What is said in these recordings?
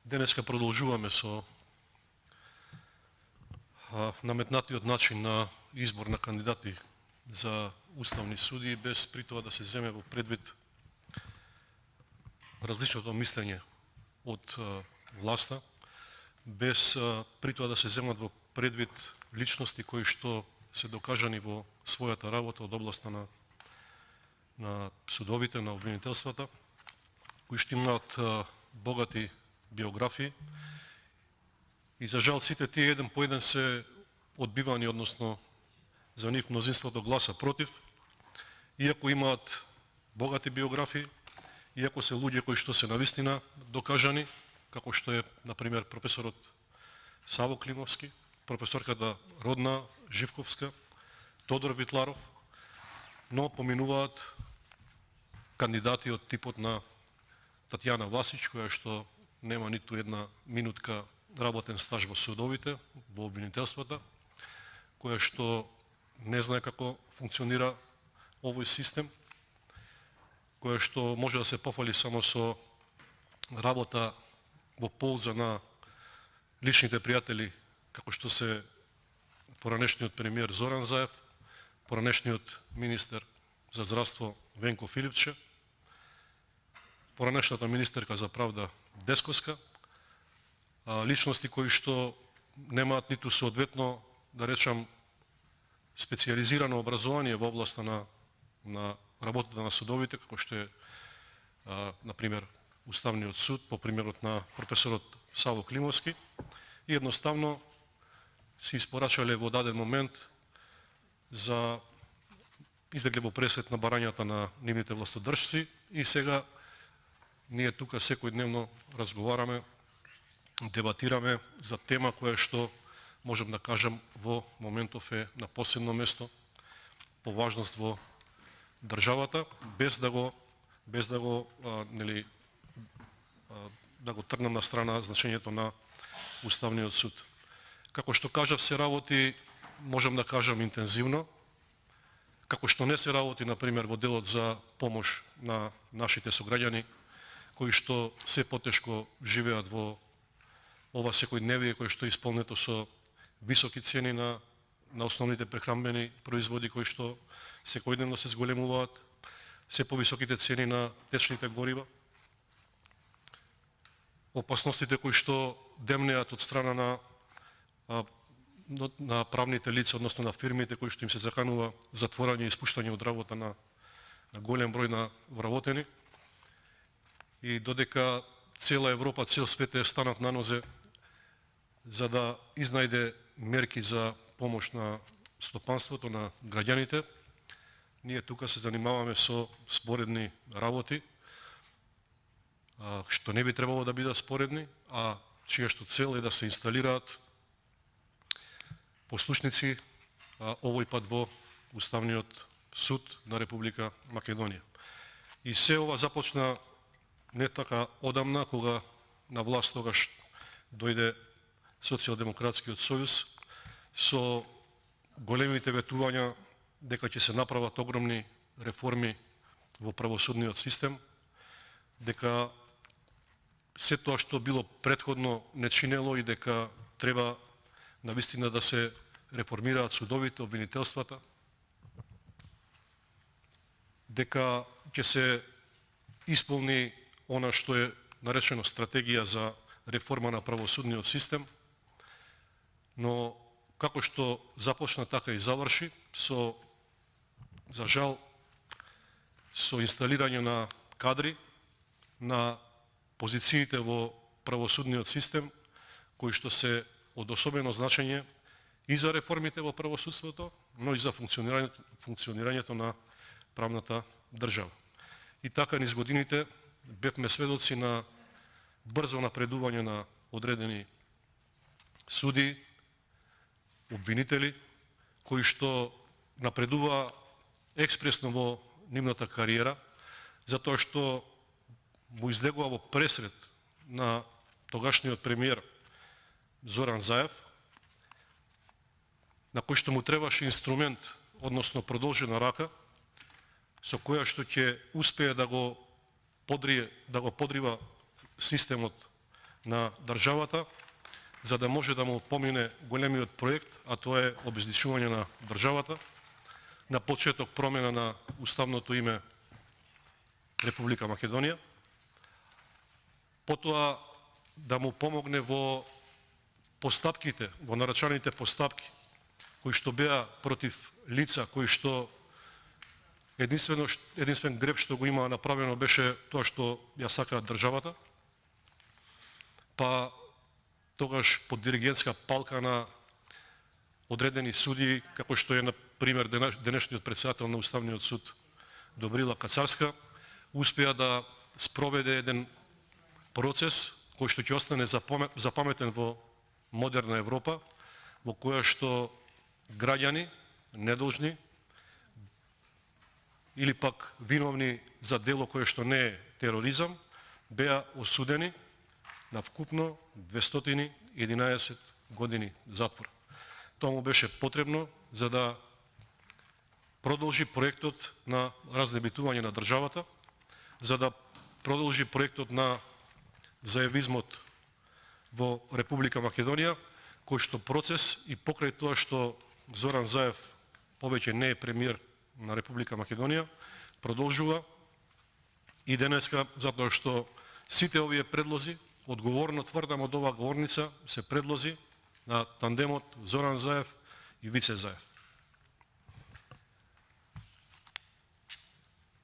Денеска продолжуваме со наметнатиот начин на избор на кандидати за уставни суди, без при тоа да се земе во предвид различното мислење од власта, без при тоа да се земат во предвид личности кои што се докажани во својата работа од областа на судовите, на обвинителствата, кои што имаат богати биографии и за жал сите тие еден по еден се одбивани, односно за нив мнозинството гласа против, иако имаат богати биографии, иако се луѓе кои што се навистина докажани, како што е, например, професорот Саво Климовски, професорката Родна Живковска, Тодор Витларов, но поминуваат кандидати од типот на Татјана Васич, која што нема ниту една минутка работен стаж во судовите, во обвинителствата, која што не знае како функционира овој систем, која што може да се пофали само со работа во полза на личните пријатели, како што се поранешниот премиер Зоран Заев, поранешниот министер за здравство Венко Филипче, поранешната министерка за правда Десковска, личности кои што немаат ниту соодветно, да речам, специализирано образование во областа на работата на судовите, како што е, например, Уставниот суд, по примерот на професорот Саво Климовски, и едноставно се испорачале во даден момент за излегле во пресет на барањата на нивните властодржци и сега ние тука секојдневно разговараме, дебатираме за тема која што можам да кажам во моментов е на последно место по важност во државата, без да го трнам на страна значењето на Уставниот суд. Како што кажав, се работи, можам да кажам, интензивно, како што не се работи, например, во делот за помош на нашите сограѓани, кои што се потешко живеат во ова секојдневие, кој што е исполнето со високи цени на основните прехранбени производи кои што секојдневно се зголемуваат, се повисоките цени на течните горива, опасностите кои што демнеат од страна на правните лица, односно на фирмите кои што им се заканува затворање и испуштање од работа на голем број на вработени, и додека цела Европа, цел свет е станат на нозе за да изнајде мерки за помош на стопанството, на граѓаните, ние тука се занимаваме со споредни работи, што не би требало да бидат споредни, а чија што цел е да се инсталираат послушници овој пат во Уставниот суд на Република Македонија. И се ова започна не така одамна, кога на власт тогаш дојде Социјалдемократскиот сојуз со големите ветувања дека ќе се направат огромни реформи во правосудниот систем, дека се тоа што било претходно не чинело и дека треба навистина да се реформираат судовите, обвинителствата, дека ќе се исполни она што е наречено стратегија за реформа на правосудниот систем, но како што започна, така и заврши, за жал, со инсталирање на кадри на позициите во правосудниот систем, кои што се од особено значење и за реформите во правосудството, но и за функционирањето на правната држава. И така низ годините бевме сведоци на брзо напредување на одредени суди, обвинители, кои што напредува експресно во нивната кариера, затоа што му излегува во пресред на тогашниот премиер Зоран Заев, на кој што му требаше инструмент, односно продолжена рака, со која што ќе успее да го подрива системот на државата, за да може да му помине големиот проект, а тоа е обезличување на државата, на почеток промена на уставното име Република Македонија, потоа да му помогне во постапките, во нарачаните постапки, кои што беа против лица, кои што единствен греб што го има направено беше тоа што ја сакаат државата, па тогаш под диригентска палка на одредени судии, како што е, на пример, денешниот председател на Уставниот суд Добрила Кацарска, успеа да спроведе еден процес кој што ќе остане запаметен во модерна Европа, во која што граѓани недолжни или пак виновни за дело кое што не е тероризам, беа осудени на вкупно 211 години затвор. Тоа му беше потребно за да продолжи проектот на разнебитување на државата, за да продолжи проектот на заевизмот во Република Македонија, кој што процес и покрај тоа што Зоран Заев повеќе не е премиер на Република Македонија, продолжува и денеска, затоа што сите овие предлози, одговорно тврдам од оваа говорница, се предлози на тандемот Зоран Заев и Вице Заев.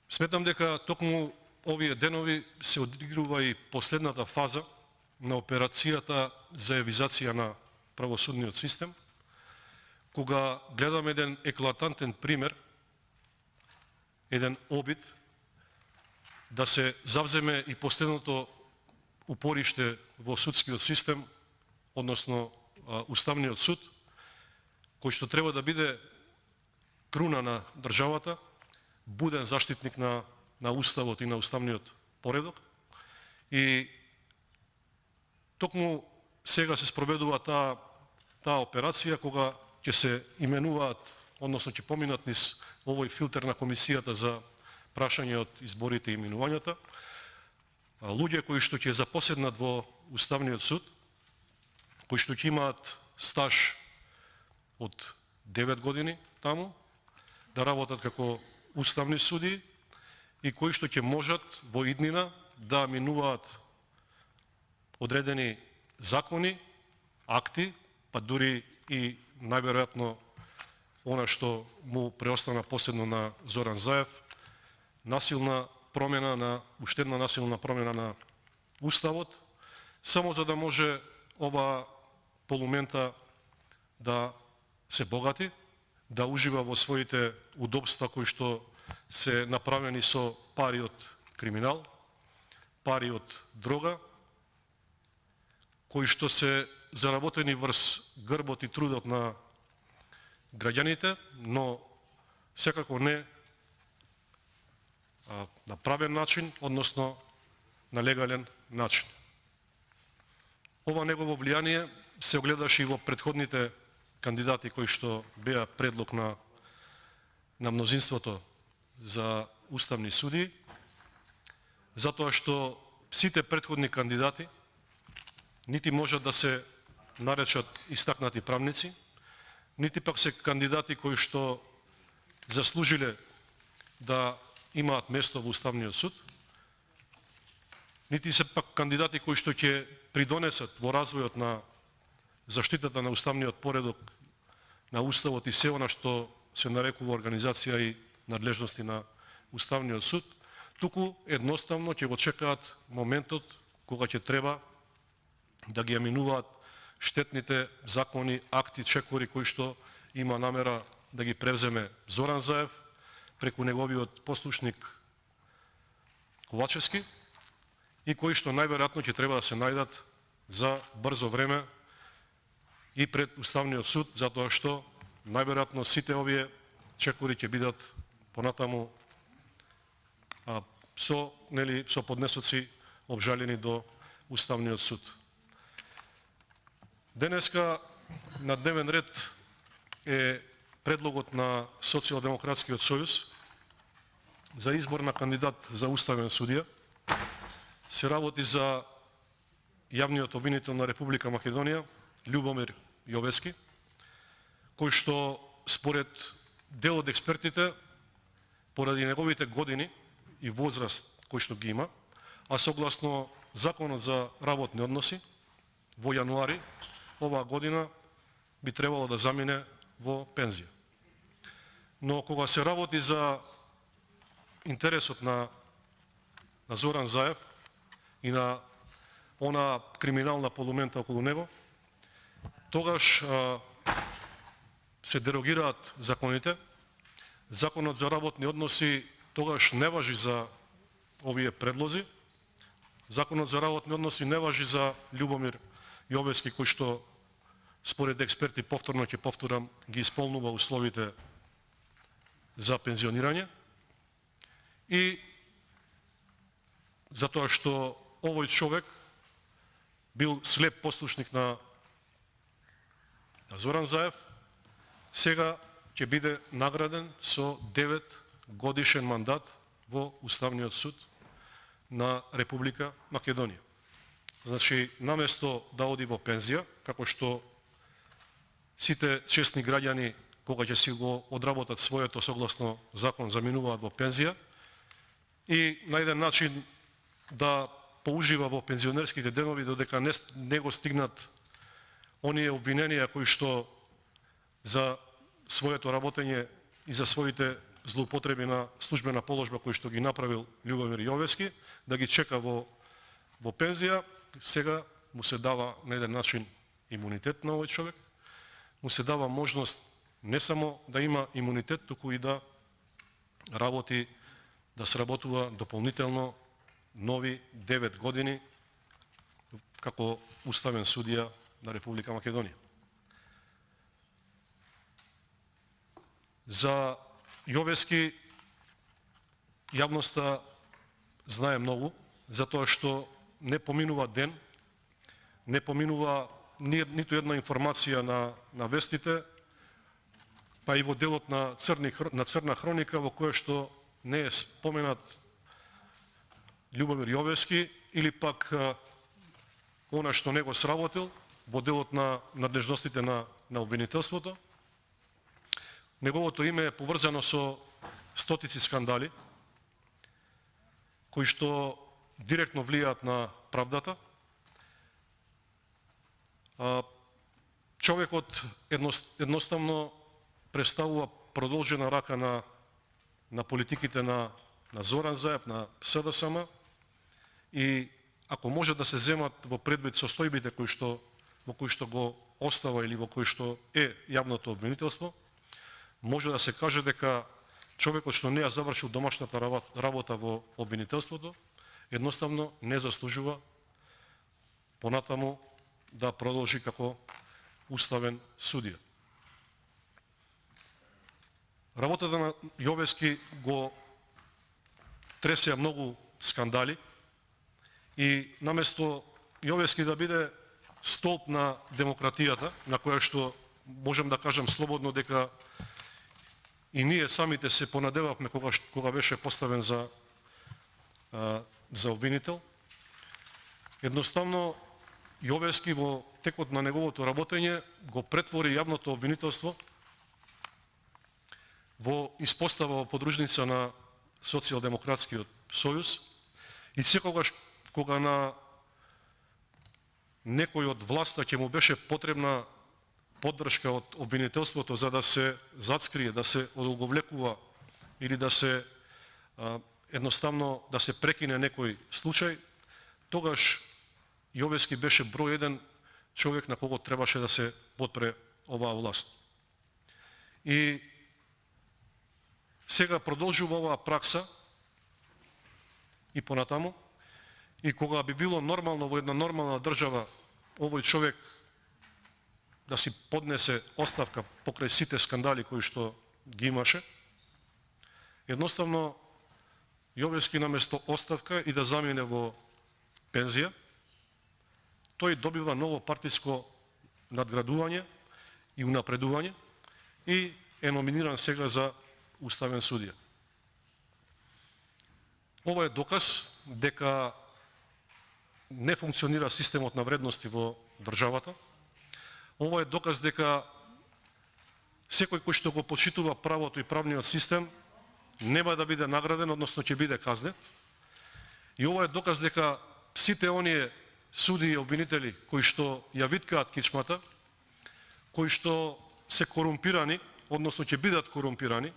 Сметам дека токму овие денови се одигрува и последната фаза на операцијата за евизација на правосудниот систем, кога гледаме еден еклатантен пример, еден обид да се завземе и последното упориште во судскиот систем, односно Уставниот суд, кој што треба да биде круна на државата, буден заштитник на Уставот и на уставниот поредок. И токму сега се спроведува таа операција, кога ќе се именуваат, односно ќе поминат низ овој филтер на комисијата за прашање од изборите и именувањата, луѓе кои што ќе запоседнат во Уставниот суд, кои што ќе имаат стаж од 9 години таму, да работат како уставни судии и кои што ќе можат во иднина да минуваат одредени закони, акти, па дури и најверојатно она што му преостана последно на Зоран Заев, насилна промена уште една насилна промена на Уставот, само за да може ова полумента да се богати, да ужива во своите удобства кои што се направени со пари од криминал, пари од дрога, кои што се заработени врз грбот и трудот на граѓаните, но секако не на правен начин, односно на легален начин. Ова негово влијание се огледаше и во претходните кандидати кои што беа предлог на мнозинството за уставни судии, затоа што сите претходни кандидати нити можат да се наречат истакнати правници, нити пак се кандидати кои што заслужиле да имаат место во Уставниот суд, нити се пак кандидати кои што ќе придонесат во развојот на заштитата на уставниот поредок, на Уставот и се она што се нарекува организација и надлежности на Уставниот суд, туку едноставно ќе го чекаат моментот кога ќе треба да ги аминуваат штетните закони, акти, чекори кои што има намера да ги превземе Зоран Заев преку неговиот послушник Ковачевски и кои што најверојатно ќе треба да се најдат за брзо време и пред Уставниот суд, затоа што најверојатно сите овие чекори ќе бидат понатаму со поднесоци обжалени до Уставниот суд. Денеска на дневен ред е предлогот на Социјалдемократскиот сојуз за избор на кандидат за уставен судија. Се работи за јавниот обвинител на Република Македонија, Љубомир Јовески, кој што според дел од експертите, поради неговите години и возраст кој што ги има, а согласно Законот за работни односи, во јануари оваа година би требало да замине во пензија. Но кога се работи за интересот на Зоран Заев и на она криминална полумента околу него, тогаш се дерогираат законите. Законот за работни односи тогаш не важи за овие предлози. Законот за работни односи не важи за Љубомир Јовески, кој што според експерти, повторно ќе повторам, ги исполнува условите за пензионирање. И затоа што овој човек бил слеп послушник на Зоран Заев, сега ќе биде награден со 9 годишен мандат во Уставниот суд на Република Македонија. Значи, наместо да оди во пензија, како што сите честни граѓани кога ќе си го одработат своето согласно закон заминуваат во пензија и на еден начин да поужива во пензионерските денови додека не го стигнат оние обвиненија кои што за своето работење и за своите злоупотреби на службена положба кои што ги направил Љубомир Јовески, да ги чека во пензија. Сега му се дава на еден начин имунитет на овој човек, му се дава можност не само да има имунитет, туку и да работи, да сработува дополнително нови 9 години како уставен судија на Република Македонија. За Јовески јавноста знае многу, затоа што не поминува ден, не поминува ниту една информација на вестите, па и во делот на Црна хроника, во која што не е споменат Љубомир Јовески или пак она што не го сработил во делот на надлежностите на обвинителството. Неговото име е поврзано со стотици скандали кои што директно влијаат на правдата. Човекот едноставно представува продолжена рака на политиките на Зоран Заев, на СДСМ, и ако може да се земат во предвид состојбите во кои што го остава или во кои што е јавното обвинителство, може да се каже дека човекот што не ја завршил домашната работа во обвинителството, едноставно не заслужува понатаму да продолжи како уставен судија. Работата на Јовески го тресеа многу скандали и наместо Јовески да биде столб на демократијата, на која што можем да кажем слободно дека и ние самите се понадевавме кога беше поставен за обвинител, едноставно Јовески во текот на неговото работење го претвори јавното обвинителство во испостава во подружница на Социјалдемократскиот сојуз и секогаш кога на некој од власта ќе му беше потребна поддршка од обвинителството за да се зацкрие, да се одолговлекува или да се едноставно да се прекине некој случај, тогаш Јовески беше број еден човек на кого требаше да се подпре оваа власт. И сега продолжува оваа пракса и понатаму, и кога би било нормално во една нормална држава овој човек да си поднесе оставка покрај сите скандали кои што ги имаше, едноставно Јовески наместо оставка и да замине во пензија, тој добива ново партиско надградување и унапредување и е номиниран сега за уставен судија. Ова е доказ дека не функционира системот на вредности во државата. Ова е доказ дека секој кој што го почитува правото и правниот систем нема да биде награден, односно ќе биде казнет. И ова е доказ дека сите оние суди и обвинители кои што ја виткаат кичмата, кои што се корумпирани, односно ќе бидат корумпирани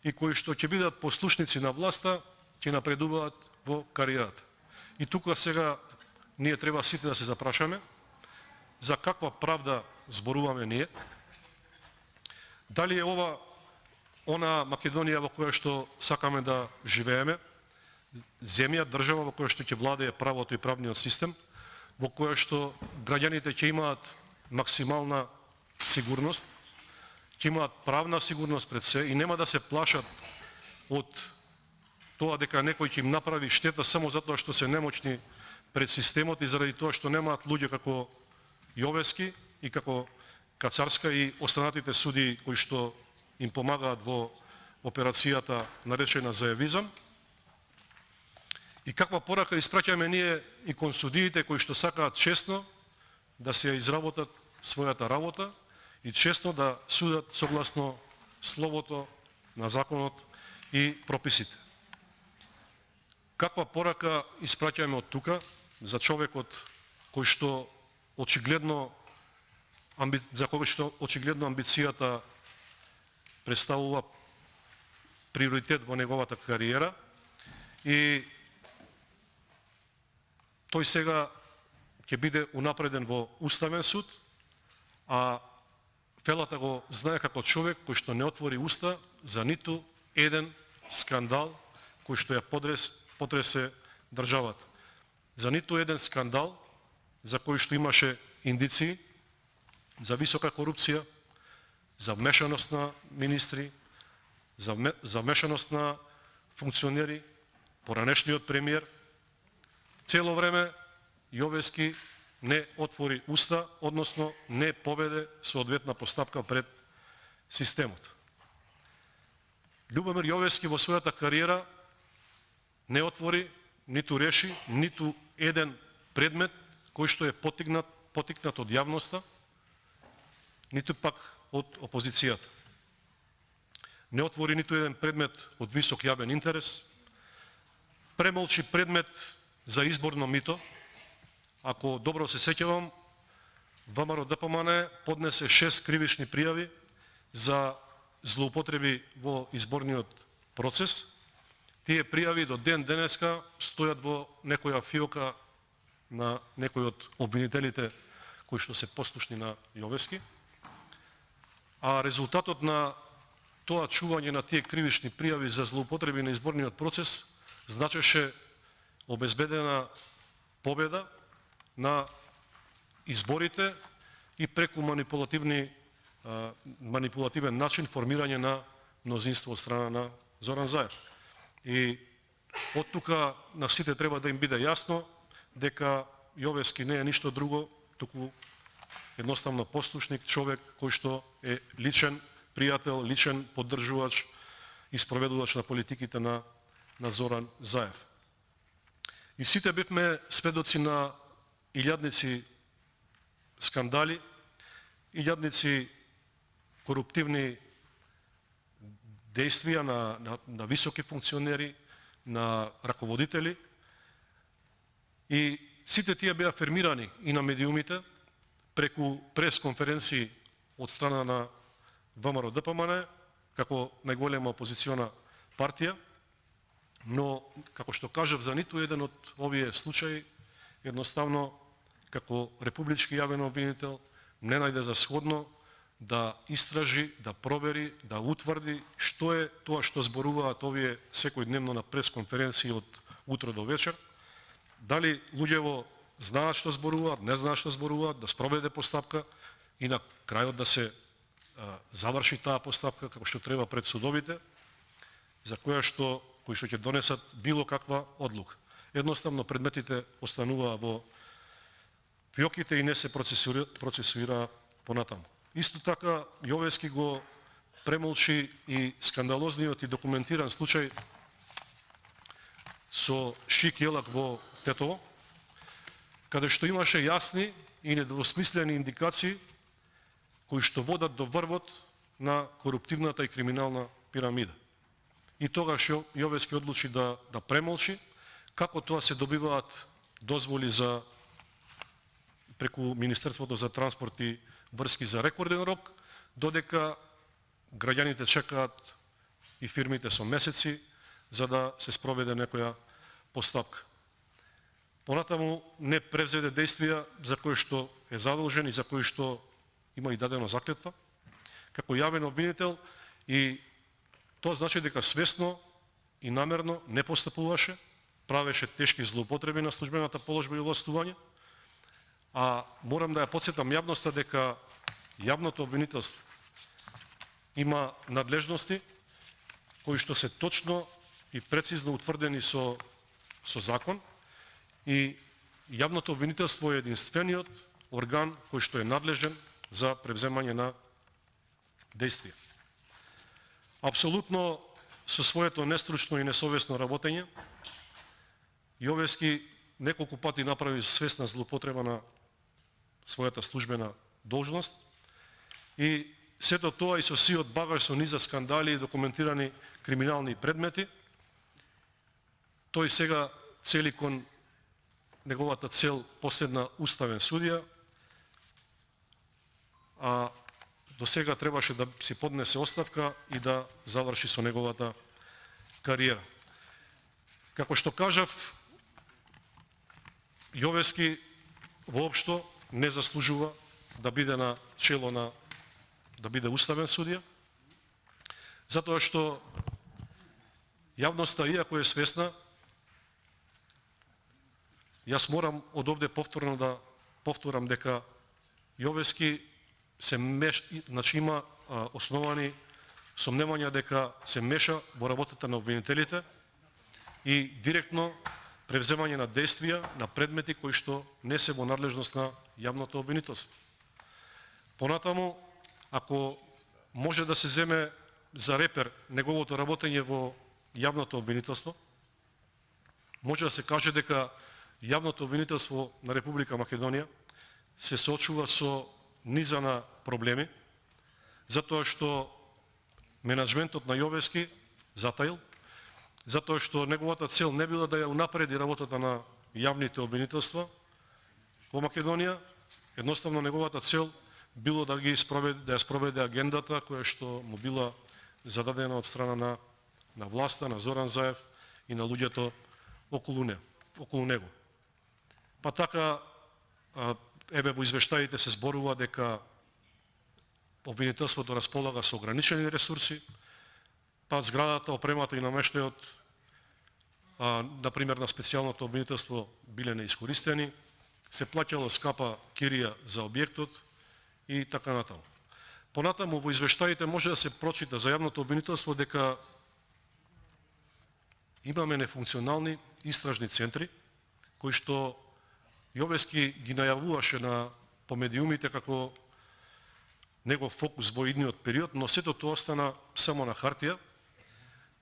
и кои што ќе бидат послушници на власта, ќе напредуваат во кариерата. И тука сега ние треба сите да се запрашаме за каква правда зборуваме ние. Дали е ова она Македонија во која што сакаме да живееме, земја, држава во која што ќе владее правото и правниот систем, во која што граѓаните ќе имаат максимална сигурност, ќе имаат правна сигурност пред се и нема да се плашат од тоа дека некој ќе им направи штета само затоа што се немочни пред системот и заради тоа што немаат луѓе како Јовески и како Кацарска и останатите суди кои што им помагаат во операцијата наречена заевизам. И каква порака испраќаме ние и кон судиите кои што сакаат честно да се изработат својата работа и честно да судат согласно словото на законот и прописите. Каква порака испраќаме од тука за човекот кој што очигледно амбицијата представува приоритет во неговата кариера и тој сега ќе биде унапреден во Уставен суд, а Фелата го знае како човек кој што не отвори уста за ниту еден скандал кој што ја потресе државата. За ниту еден скандал за кој што имаше индиции за висока корупција, за вмешаност на министри, за вмешаност на функционери, поранешниот премиер. Цело време Јовески не отвори уста, односно не поведе соодветна постапка пред системот. Љубомир Јовески во својата кариера не отвори, ниту реши, ниту еден предмет кој што е потикнат од јавноста, ниту пак од опозицијата. Не отвори ниту еден предмет од висок јавен интерес, премолчи предмет за изборно мито. Ако добро се сеќавам, ВМРО ДПМН поднесе 6 кривични пријави за злоупотреби во изборниот процес. Тие пријави до ден денеска стојат во некоја фиока на некој од обвинителите кои што се послушни на Јовески. А резултатот на тоа чување на тие кривични пријави за злоупотреби на изборниот процес значеше обезбедена победа на изборите и преку манипулативен начин формирање на мнозинство од страна на Зоран Заев. И од тука на сите треба да им биде јасно дека Јовески не е ништо друго, туку едноставно послушник, човек кој што е личен пријател, личен поддржувач и спроведувач на политиките на Зоран Заев. И сите бивме сведоци на илјадници скандали, илјадници коруптивни действија на високи функционери, на раководители. И сите тие беа афирмирани и на медиумите преку пресконференции од страна на ВМРО ДПМН како најголема опозициона партија, но како што кажав за ниту еден од овие случаи едноставно како републички јавен обвинител не најде за сходно да истражи, да провери, да утврди што е тоа што зборуваат овие секојдневно на пресконференции од утро до вечер. Дали луѓево знаат што зборуваат, не знаат што зборуваат, да спроведе постапка и на крајот да се заврши таа постапка како што треба пред судовите, за кои што ќе донесат било каква одлука. Едноставно предметите остануваа во фиоките и не се процесуира понатаму. Исто така Јовески го премолчи и скандалозниот и документиран случај со Шик Јелак во Тетово, каде што имаше јасни и недвосмислени индикации кои што водат до врвот на коруптивната и криминална пирамида. И тогаш Јовески одлучи да премолчи како тоа се добиваат дозволи за преку Министерството за транспорт и врски за рекорден рок, додека граѓаните чекаат и фирмите со месеци за да се спроведе некоја постапка. Понатаму не превзеде действија за кои што е задолжен и за кои што има и дадено заклетва како јавен обвинител, и тоа значи дека свесно и намерно не постапуваше, правеше тешки злоупотреби на службената положба и властување, а морам да ја потсетам јавноста дека јавното обвинителство има надлежности кои што се точно и прецизно утврдени со закон, и јавното обвинителство е единствениот орган кој што е надлежен за превземање на действија. Апсолутно со своето нестручно и несовесно работење, Јовески неколку пати направи свесна злоупотреба на својата службена должност, и сето тоа и со сиот багаж со низа скандали и документирани криминални предмети, тој сега цели кон неговата цел последна уставен судија, а до сега требаше да си поднесе оставка и да заврши со неговата кариера. Како што кажав, Јовески воопшто не заслужува да биде на чело да биде уставен судија, затоа што јавноста, иако е свесна, јас морам од овде повторно да повторам дека Јовески значи има основани сомневања дека се меша во работата на обвинителите и директно превземање на действија на предмети кои што не се во надлежност на јавното обвинителство. Понатаму, ако може да се земе за репер неговото работење во јавното обвинителство, може да се каже дека јавното обвинителство на Република Македонија се соочува со низа на проблеми, затоа што менаџментот на Јовески затаил, затоа што неговата цел не била да ја унапреди работата на јавните обвинителства во Македонија, едноставно неговата цел било да ја спроведе агендата која што му била зададена од страна на власта, на Зоран Заев и на луѓето околу него. Па така, еве во извештаите се зборува дека обвинителството располага со ограничени ресурси, па зградата, опремата и намештајот, например на специјалното обвинителство, биле неискористени, се плаќало скапа кирија за објектот и така натаму. Понатаму во извештаите може да се прочита за јавното обвинителство дека имаме нефункционални истражни центри кои што Јовески ги најавуваше по медиумите како негов фокус во идниот период, но сето тоа остана само на хартија,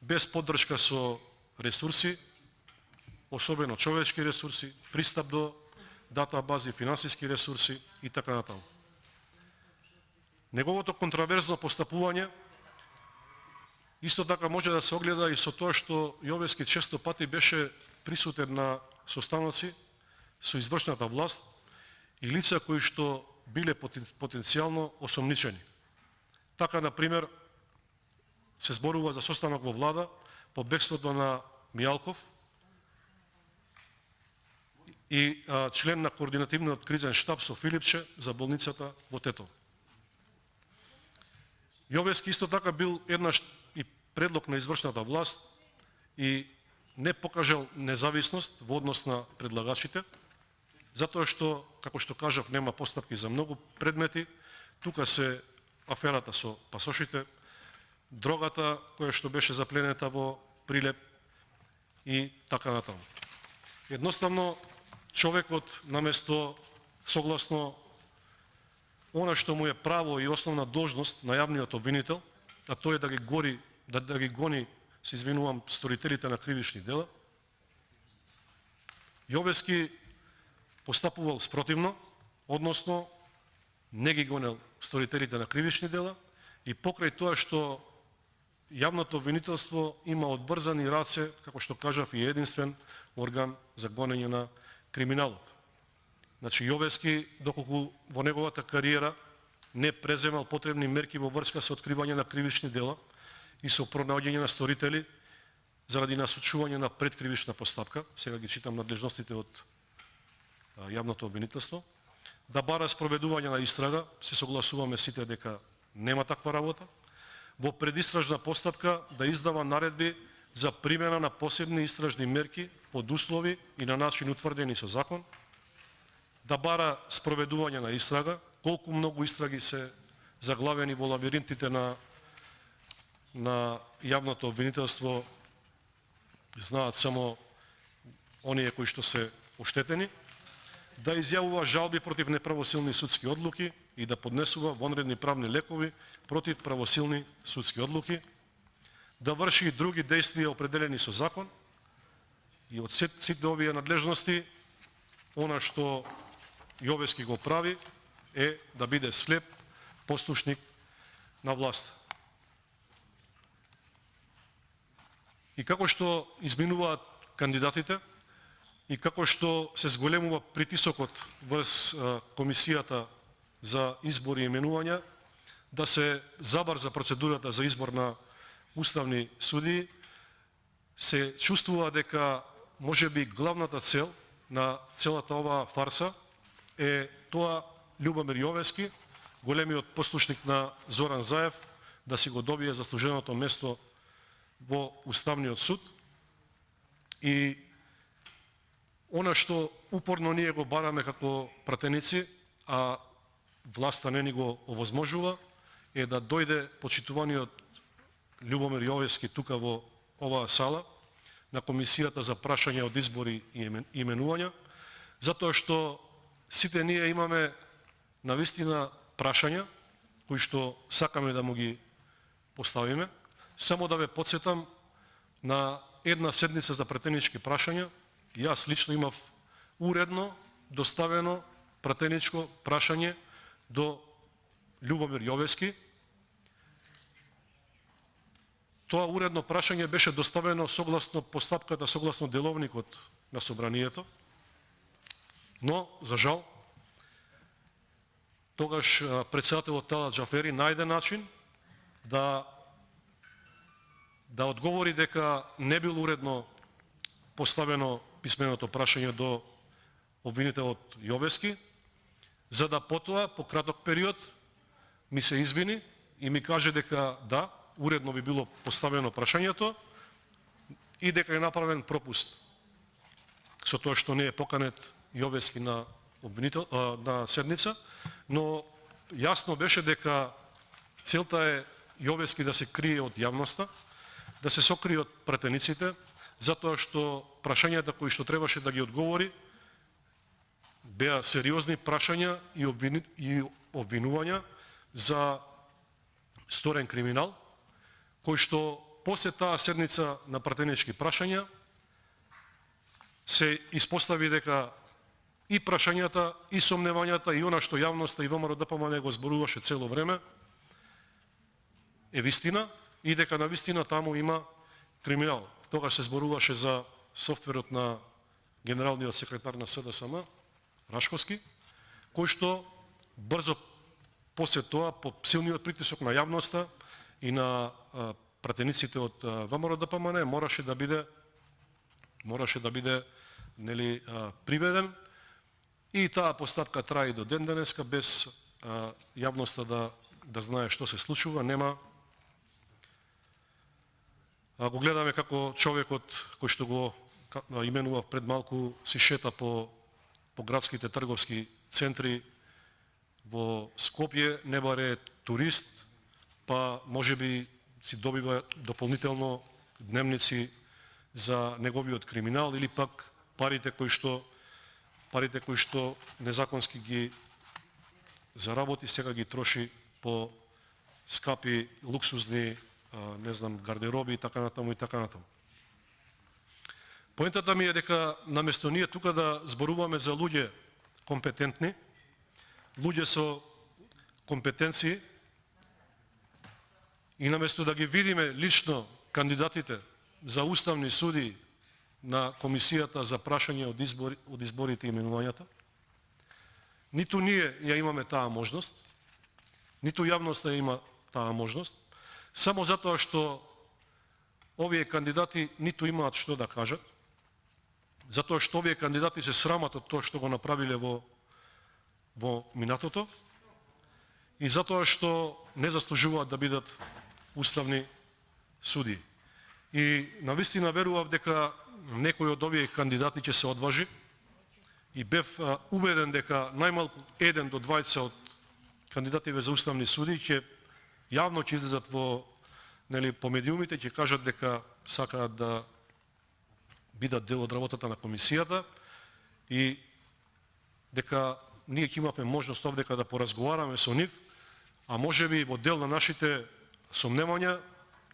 без поддршка со ресурси, особено човечки ресурси, пристап до датабази, финансиски ресурси и така натаму. Неговото контраверзно постапување исто така може да се огледа и со тоа што Јовески често пати беше присутен на состаноци со извршната власт и лица кои што биле потенцијално осомничени. Така, например, се зборува за состанок во влада по бегството на Мијалков и член на координативниот кризен штаб со Филипче за болницата во Тетово. Јовески исто така бил еднаш и предлог на извршната власт и не покажал независност во однос на предлагачите, затоа што, како што кажав, нема постапки за многу предмети. Тука се аферата со пасошите, дрогата која што беше запленета во Прилеп и така натаму. Едноставно, човекот наместо согласно она што му е право и основна должност на јавниот обвинител, а тоа е да ги гони, се извинувам, сторителите на кривични дела, Јовески постапувал спротивно, односно не ги гонел сторителите на кривични дела и покрај тоа што јавното обвинителство има одврзани раце, како што кажав, и единствен орган за гонење на криминалот. Значи Јовески, доколку во неговата кариера не преземал потребни мерки во врска со откривање на кривични дела и со пронаоѓање на сторители заради насочување на предкривична постапка, сега ги читам надлежностите од јавното обвинителство, да бара спроведување на истрага, се согласуваме сите дека нема таква работа, во предистражна постапка да издава наредби за примена на посебни истражни мерки под услови и на начин утврдени со закон, да бара спроведување на истрага, колку многу истраги се заглавени во лавиринтите на јавното обвинителство знаат само оние кои што се оштетени, да изјавува жалби против неправосилни судски одлуки и да поднесува вонредни правни лекови против правосилни судски одлуки, да врши и други действија определени со закон и од сите овие надлежности, она што Јовески го прави е да биде слеп послушник на власт. И како што изминуваат кандидатите, и како што се зголемува притисокот врз комисијата за избори и именувања, да се забрза процедурата за избор на уставни судии, се чувствува дека можеби главната цел на целата оваа фарса е тоа Љубомир Јовески, големиот послушник на Зоран Заев, да си го добие заслуженото место во Уставниот суд. И она што упорно ние го бараме како пратеници, а власта не ни го овозможува, е да дојде почитуваниот Љубомир Јовески тука во оваа сала на комисијата за прашање од избори и именувања, затоа што сите ние имаме навистина прашања кои што сакаме да му ги поставиме. Само да ве подсетам на една седница за пратенички прашања. Јас лично имав уредно доставено пратеничко прашање до Љубомир Јовески. Тоа уредно прашање беше доставено согласно постапката, согласно деловникот на собранието, но, за жал, тогаш председателот Талат Џафери најде начин да одговори дека не бил уредно поставено писменото прашање до обвинителот Јовески, за да потоа, по краток период, ми се извини и ми каже дека да, уредно би било поставено прашањето и дека е направен пропуст со тоа што не е поканет Јовески на седница, но јасно беше дека целта е Јовески да се крие од јавноста, да се сокрие од пратениците, затоа што прашањата кои што требаше да ги одговори беа сериозни прашања и обвинувања за сторен криминал, кој што после таа седница на пратенички прашања се испостави дека и прашањата, и сомневањата, и она што јавноста и ВМРО-ДПМН го зборуваше цело време е вистина и дека на вистина таму има криминал. Тогаш се зборуваше за софтверот на генералниот секретар на СДСМ, Рашковски, кој што брзо после тоа, по силниот притисок на јавноста и на пратениците од ВМРО-ДПМН, мораше да биде приведен. И таа постапка трае до ден денеска, без јавноста да знае што се случува. Нема. Го гледаме како човекот кој што го именував пред малку си шета по градските трговски центри во Скопје, не баре турист, па можеби си добива дополнително дневници за неговиот криминал или пак парите кои што незаконски ги заработи, сега ги троши по скапи, луксузни, гардероби и така натаму и така натаму. Поентата ми е дека наместо ние тука да зборуваме за луѓе компетентни, луѓе со компетенции, и наместо да ги видиме лично кандидатите за уставни суди на Комисијата за прашање од изборите и именувањата, ниту ние ја имаме таа можност, ниту јавноста има таа можност, само затоа што овие кандидати ниту имаат што да кажат, затоа што овие кандидати се срамат од тоа што го направиле во минатото и затоа што не заслужуваат да бидат уставни суди. И навистина верував дека некој од овие кандидати ќе се одважи и бев убеден дека најмалку 1 до 2 од кандидативе за уставни суди ќе јавно ќе излезат по медиумите, ќе кажат дека сакаат да бидат дел од работата на комисијата и дека ние ќе имавме можност овдека да поразговараме со нив, а можеби во дел на нашите сомневања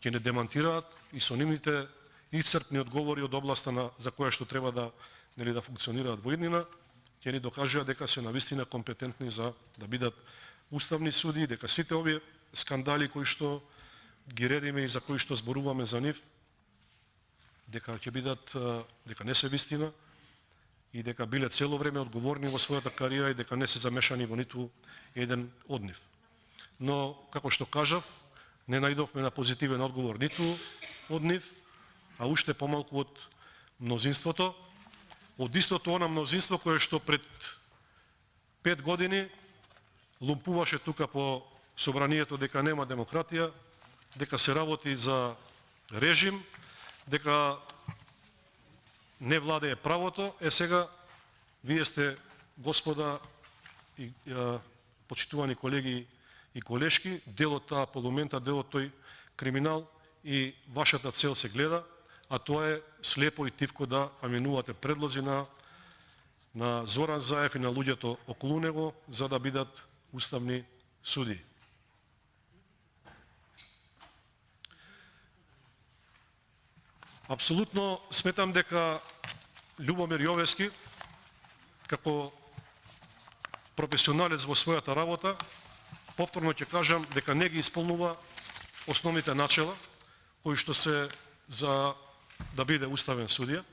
ќе не демантираат и со нивните исцрпни одговори од областа за која што треба да функционираат во иднина, ќе ни докажат дека се навистина компетентни за да бидат уставни суди, дека сите овие скандали кои што ги редиме и за кои што зборуваме за нив, дека ќе бидат, дека не се вистина и дека биле цело време одговорни во својата кариера и дека не се замешани во ниту еден од нив. Но, како што кажав, не најдовме на позитивен одговор ниту од нив, а уште помалку од мнозинството, од истото она мнозинство кое што пред 5 години лумпуваше тука по собранието дека нема демократија, дека се работи за режим, дека не владее правото. Сега вие сте, господа и почитувани колеги и колешки, дел од таа полумента, дел од тој криминал и вашата цел се гледа, а тоа е слепо и тивко да аменувате предлози на Зоран Заев и на луѓето околу него за да бидат уставни суди. Апсолутно сметам дека Љубомир Јовески, како професионалец во својата работа, повторно ќе кажам дека не ги исполнува основните начела кои што се за да биде уставен судија,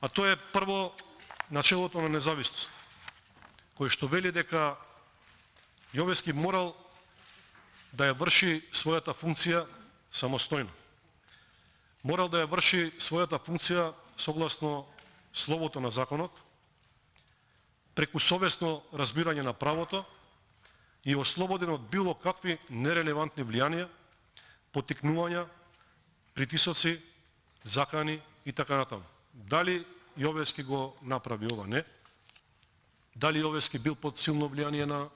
а тоа е прво начелото на независност, кој што вели дека Јовески морал да ја врши својата функција самостојно. Морал да ја врши својата функција согласно словото на законот, преку совесно разбирање на правото и ослободен од било какви нерелевантни влијанија, поттикнувања, притисоци, закани и така натаму. Дали Јовески го направи ова? Не. Дали Јовески бил под силно влијание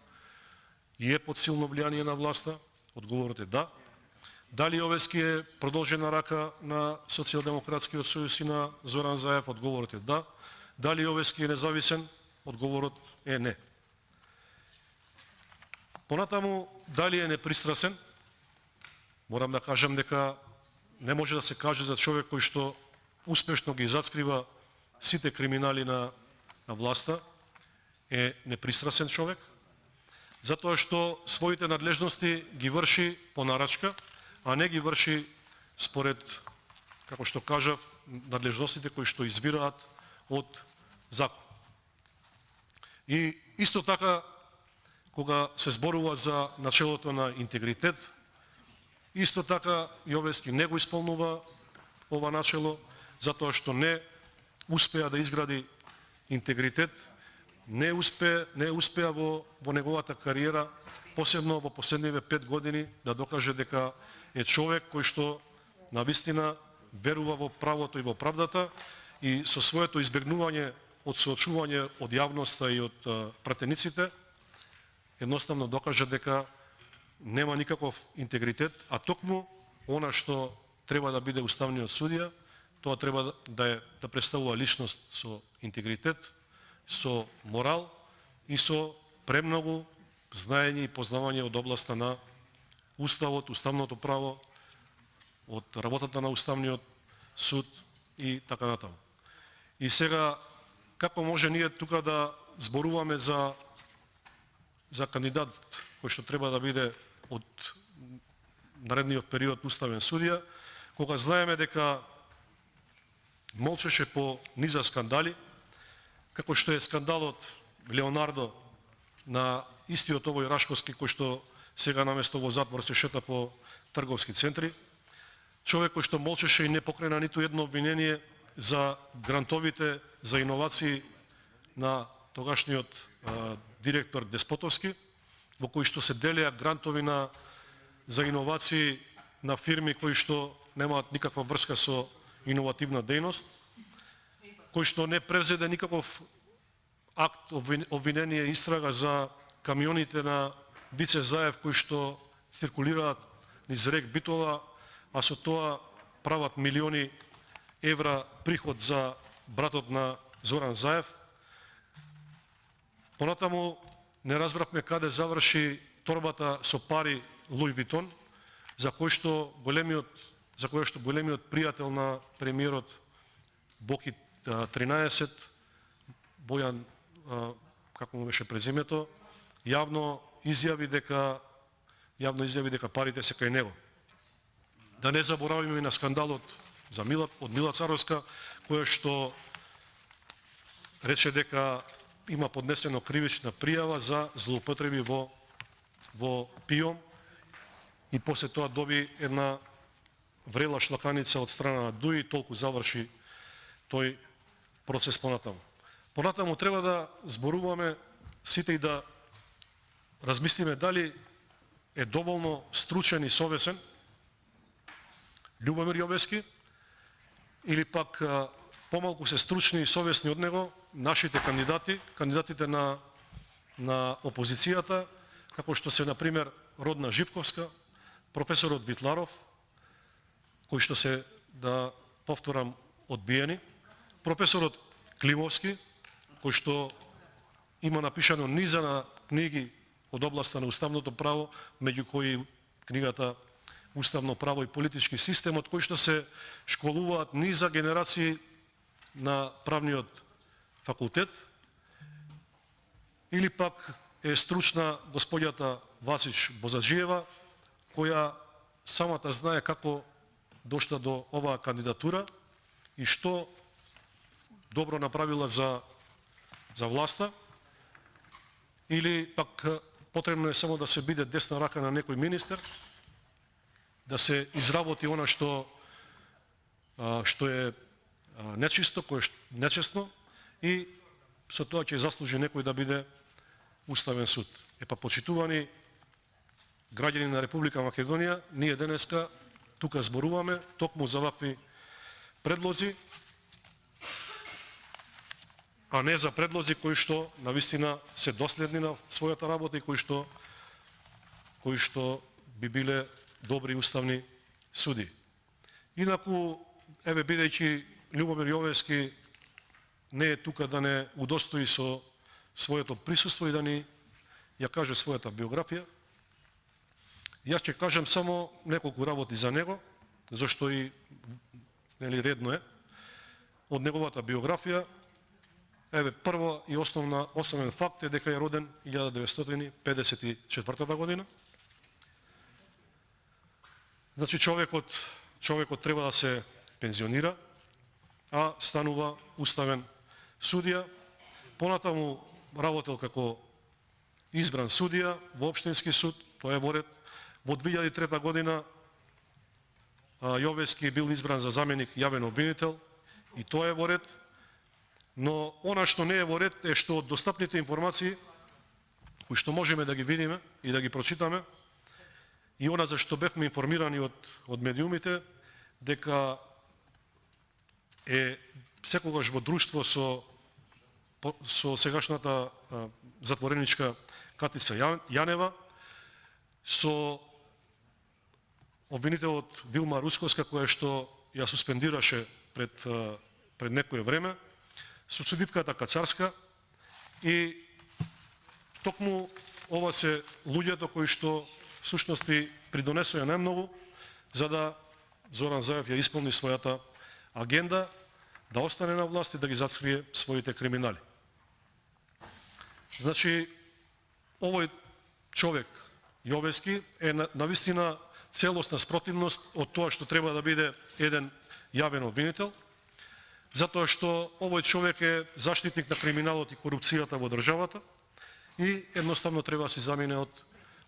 и е под силно влијание на власта? Одговорот е да. Дали Јовески е продолжена рака на Социјалдемократскиот сојуз и на Зоран Заев? Одговорот е да. Дали Јовески е независен? Одговорот е не. Понатаму, дали е непристрасен? Морам да кажам дека не може да се каже за човек кој што успешно ги зацкрива сите криминали на власта, е непристрасен човек, затоа што своите надлежности ги врши по нарачка, а не ги врши според, како што кажав, надлежностите кои што извираат од закон. И исто така, кога се зборува за начелото на интегритет, исто така Јовески не го исполнува ова начело, затоа што не успеа да изгради интегритет, не успеа во неговата кариера, посебно во последниве 5 години, да докаже дека е човек кој што навистина верува во правото и во правдата и со своето избегнување од соочување од јавноста и од пратениците, едноставно докаже дека нема никаков интегритет, а токму она што треба да биде уставниот судија, тоа треба да представува личност со интегритет, со морал и со премногу знаење и познавање од областа на уставот, уставното право, од работата на уставниот суд и така натаму. И сега, како може ние тука да зборуваме за кандидат кој што треба да биде од наредниот период уставен судија, кога знаеме дека молчеше по низа скандали, како што е скандалот Леонардо на истиот овој Рашковски кој што сега наместо во затвор се шета по трговски центри, човек кој што молчеше и не покрена ниту едно обвинение за грантовите за иновации на тогашниот директор Деспотовски, во кои што се делеа грантови за иновации на фирми кои што немаат никаква врска со иновативна дејност, кој што не превзеде никаков акт, обвинение, истрага за камионите на Вице Заев кои што циркулираат низ рек Битола, а со тоа прават милиони евра приход за братот на Зоран Заев. Понатаму не разбравме каде заврши торбата со пари Луи Витон, за кој што големиот пријател на премиерот Боки 13, Бојан, како му беше презимето, јавно изјави дека парите се кај него. Да не заборавиме и на скандалот од Мила Царовска, која што рече дека има поднесено кривична пријава за злоупотреби во ПИОМ и после тоа доби една врела шлаканица од страна на ДУИ и толку заврши тој процес понатаму. Понатаму треба да зборуваме сите и да размислиме дали е доволно стручен и совесен Љубомир Јовески или пак помалку се стручни и совесни од него нашите кандидатите на опозицијата, како што се, например, Родна Живковска, професорот Витларов, кои што се, да повторам, одбиени, професорот Климовски, кој што има напишано низа на книги од областа на уставното право, меѓу кои книгата Уставно право и политички систем, од кој што се школуваат низа генерации на правниот факултет, или пак е стручна господјата Васич Бозаджиева, која самата знае како дошла до оваа кандидатура и што добро направила за власта, или пак потребно е само да се биде десна рака на некој министер, да се изработи она што е нечисто, кое е нечестно и со тоа ќе заслужи некој да биде уставен суд. Почитувани граѓани на Република Македонија, ние денеска тука зборуваме токму за вакви предлози, а не за предлози кои што навистина се доследни на својата работа и кои што би биле добри уставни суди. Инаку, бидејќи Љубомир Јовески не е тука да не удостои со своето присуство и да ни ја каже својата биографија, јас ќе кажам само неколку работи за него, зашто и редно е. Од неговата биографија, прво и основен факт е дека е роден 1954 година. Значи човекот треба да се пензионира, а станува уставен судија. Понатаму работел како избран судија во општински суд, тоа е во ред. Во 2003 година Јовески бил избран за заменик јавен обвинител и тоа е во ред. Но она што не е во ред е што од достапните информации кои што можеме да ги видиме и да ги прочитаме, и она за што бевме информирани од медиумите, дека е секогаш во друштво со сегашната затвореничка Катица Јанева, со обвинителот Вилма Русковска, која што ја суспендираше пред некое време, со судивката Кацарска, и токму ова се луѓето кои што всушност придонесоа најмногу за да Зоран Заев ја исполни својата агенда, да остане на власт и да ги зацрие своите криминали. Значи, овој човек, Јовески, е навистина целосна спротивност од тоа што треба да биде еден јавен обвинител, затоа што овој човек е заштитник на криминалот и корупцијата во државата и едноставно треба да се замине од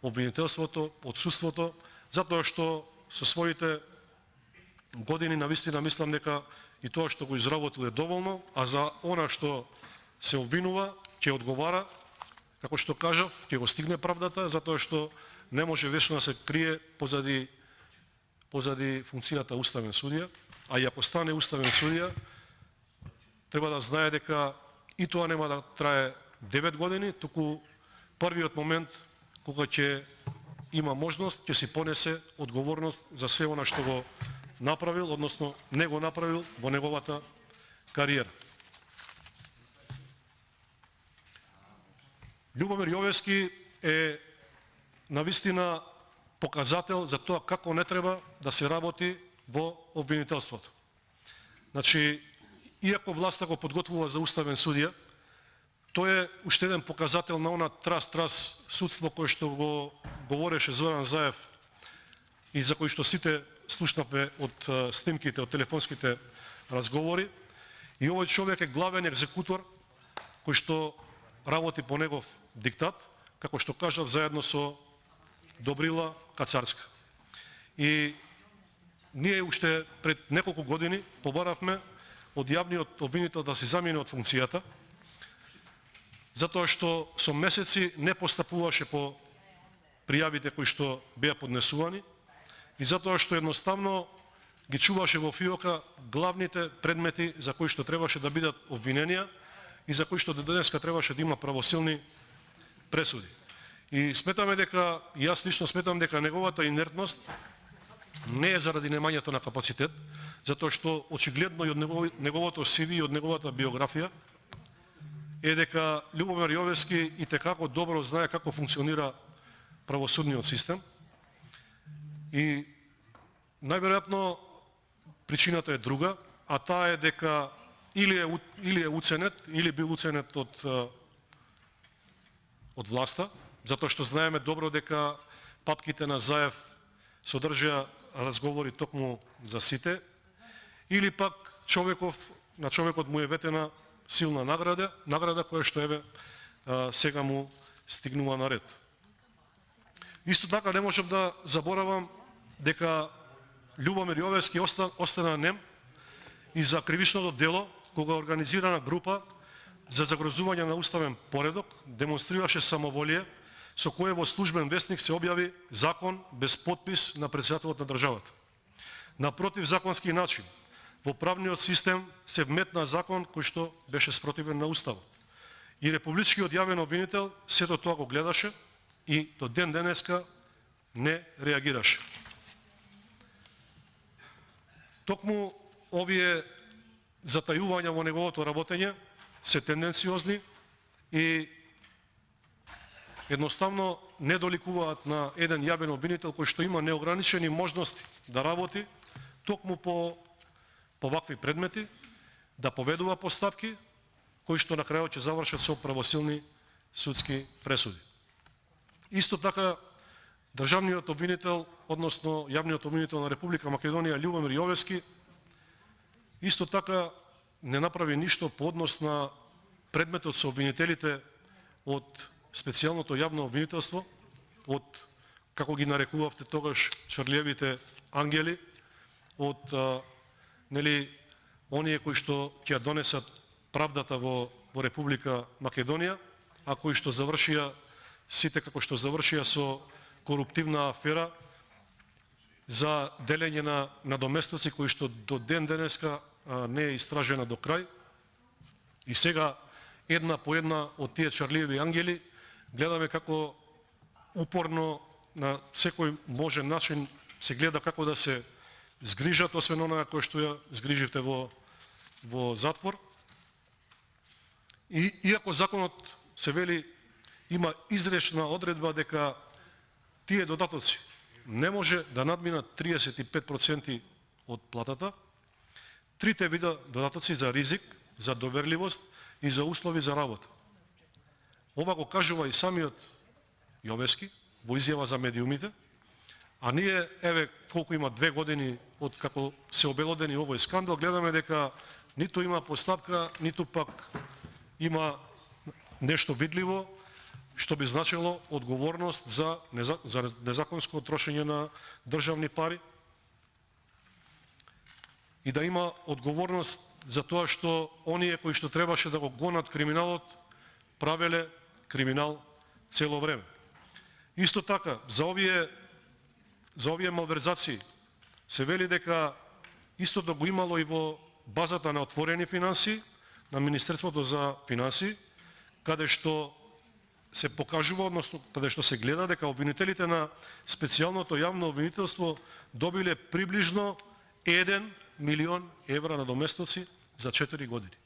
обвинителството, од судството, затоа што со своите години навистина мислам дека и тоа што го изработил е доволно, а за она што се обвинува ќе одговара, како што кажав, ќе го стигне правдата, затоа што не може вечно да се крие позади функцијата уставен судија, а и ако стане уставен судија, треба да знае дека и тоа нема да трае 9 години, туку првиот момент кога ќе има можност, ќе си понесе одговорност за се она што го направил, односно не го направил во неговата кариера. Љубомир Јовески е навистина показател за тоа како не треба да се работи во обвинителството. Значи, иако власта го подготвува за уставен судија, тој е уште еден показател на она трас судство кој што го говореше Зоран Заев и за кој што сите слушнавме од снимките, од телефонските разговори. И овој човек е главен екзекутор кој што работи по негов диктат, како што кажав, заедно со Добрила Кацарска. И ние уште пред неколку години побаравме од јавниот обвинител да се замине од функцијата, затоа што со месеци не постапуваше по пријавите кои што беа поднесувани и затоа што едноставно ги чуваше во фиока главните предмети за кои што требаше да бидат обвиненија и за кои што до денеска требаше да има правосилни пресуди. И сметаме дека, јас лично сметам дека неговата инертност не е заради немањето на капацитет, затоа што очигледно и од неговото CV и од неговата биографија е дека Љубомир Јовески итекако добро знае како функционира правосудниот систем и најверојатно причината е друга, а таа е дека или е уценет, или бил уценет од власта, затоа што знаеме добро дека папките на Заев содржаа разговори токму за сите, или пак на човекот му е ветена силна награда која што еве сега му стигнува на ред. Исто така не можам да заборавам дека Љубомир Јовески остана нем и за кривичното дело кога организирана група за загрозување на уставен поредок демонстрираше самоволие со кое во службен весник се објави закон без подпис на претседателот на државата. На противзаконски начин во правниот систем се вметна закон кој што беше спротивен на уставот. И републичкиот јавен обвинител сето тоа го гледаше и до ден денеска не реагираше. Токму овие затајувања во неговото работење се тенденциозни и едноставно не доликуваат на еден јавен обвинител кој што има неограничени можности да работи токму по вакви предмети, да поведува постапки кои што на крајот ќе завршат со правосилни судски пресуди. Исто така државниот обвинител, односно јавниот обвинител на Република Македонија Љубомир Јовески исто така не направи ништо по однос на предметот со обвинителите од специјалното јавно обвинителство, од, како ги нарекувавте тогаш, чарлиевите ангели, од оние кои што ќе донесат правдата во Република Македонија, а кои што завршија сите како што завршија со коруптивна афера за делење на надоместоци кои што до ден денеска не е истражена до крај. И сега една по една од тие чарливи ангели гледаме како упорно на секој можен начин се гледа како да се згрижат, освен онаа кој што ја згриживте во затвор. И иако законот се вели има изречна одредба дека тие додатоци не може да надминат 35% од платата, трите вида додатоци за ризик, за доверливост и за услови за работа. Ова го кажува и самиот Јовески во изјава за медиумите, а ние, еве, колку има 2 години од како се обелодени овој скандал, гледаме дека ниту има постапка, ниту пак има нешто видливо, што би значило одговорност за незаконско трошење на државни пари и да има одговорност за тоа што оние кои што требаше да го гонат криминалот правеле криминал цело време. Исто така, за овие малверзации се вели дека истото го имало и во базата на отворени финансии на Министерството за финансии, каде што се покажува, односно каде што се гледа дека обвинителите на специјалното јавно обвинителство добиле приближно 1 милион евра надоместоци за 4 години.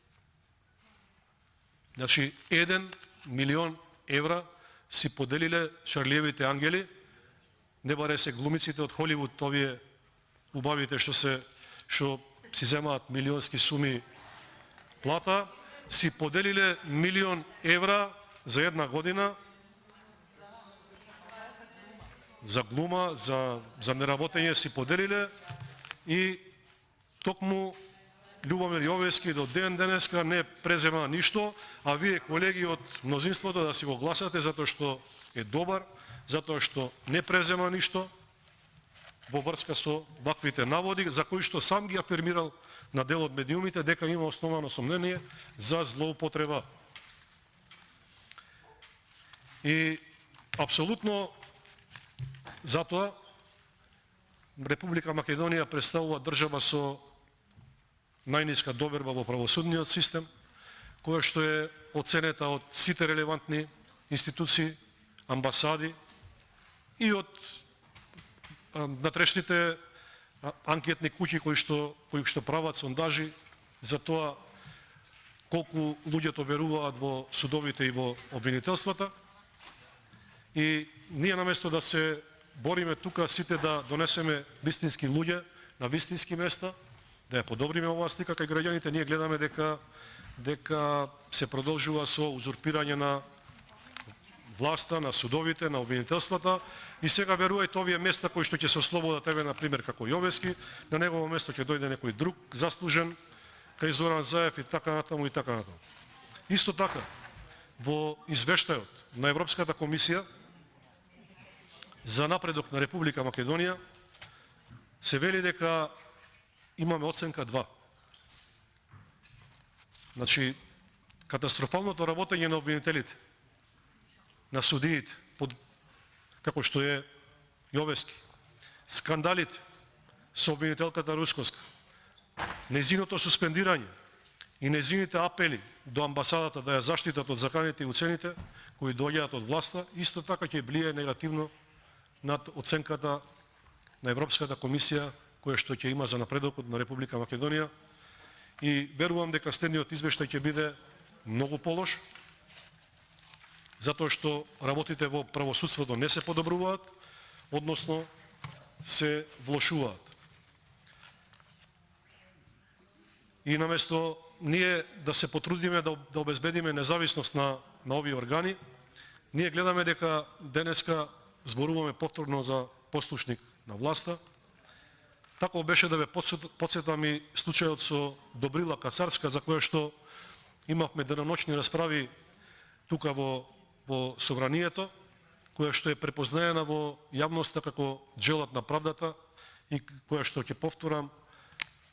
Значи, 1 милион евра си поделиле Шарлиевите ангели, не баре се глумиците од Холивуд, овие убавите што си земаат милионски суми плата, си поделиле 1 милион евра за една година за глума, за неработење си поделиле и токму Љубомир Јовески до ден денеска не презема ништо, а вие колеги од мнозинството да си го гласате затоа што е добар, затоа што не презема ништо во врска со ваквите наводи, за кои што сам ги афирмирал на дел од медиумите дека има основано сомнение за злоупотреба. И апсолутно затоа Република Македонија представува држава со најниска доверба во правосудниот систем, која што е оценета од сите релевантни институции, амбасади и од натрешните анкетни куќи кои што прават сондажи за тоа колку луѓето веруваат во судовите и во обвинителствата. И ние наместо да се бориме тука сите да донесеме вистински луѓе на вистински места, да ја подобриме оваа слика кај граѓаните, ние гледаме дека се продолжува со узурпирање на власта, на судовите, на обвинителствата и сега верувајте овие места кои што ќе се ослободат, еве на пример како Јовески, на негово место ќе дојде некој друг заслужен, кај Зоран Заев и така натаму и така натаму. Исто така, во извештајот на Европската комисија за напредок на Република Македонија се вели дека имаме оценка 2. Значи, катастрофалното работење на обвинителите, на судиите, како што е Јовески, скандалите со обвинителката Русковска, незиното суспендирање и незините апели до амбасадата да ја заштитат од заканите и уцените кои доаѓаат од власта, исто така ќе влие негативно над оценката на Европската комисија која што ќе има за напредокот на Република Македонија и верувам дека следниот извештај ќе биде многу полош, затоа што работите во правосудството не се подобруваат, односно се влошуваат. И наместо ние да се потрудиме да обезбедиме независност на овие органи, ние гледаме дека денеска зборуваме повторно за послушник на власта. Тако беше да ве подсетам и случајот со Добрила Кацарска, за која што имавме деноночни расправи тука во Собранието, која што е препознаена во јавноста како джелат на правдата и која што, ќе повторам,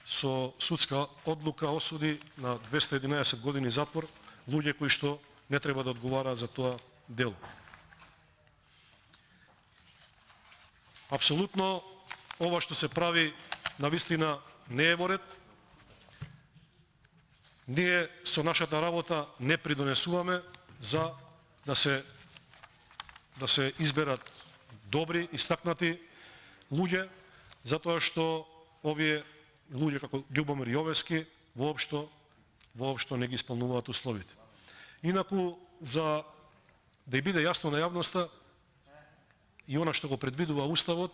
со судска одлука осуди на 211 години затвор луѓе кои што не треба да одговараат за тоа дело. Апсолутно ова што се прави навистина не е во ред. Ние со нашата работа не придонесуваме за да се изберат добри, истакнати луѓе, затоа што овие луѓе како Љубомир Јовески воопшто не ги исполнуваат условите. Инаку, за да биде јасно на јавноста и она што го предвидува Уставот,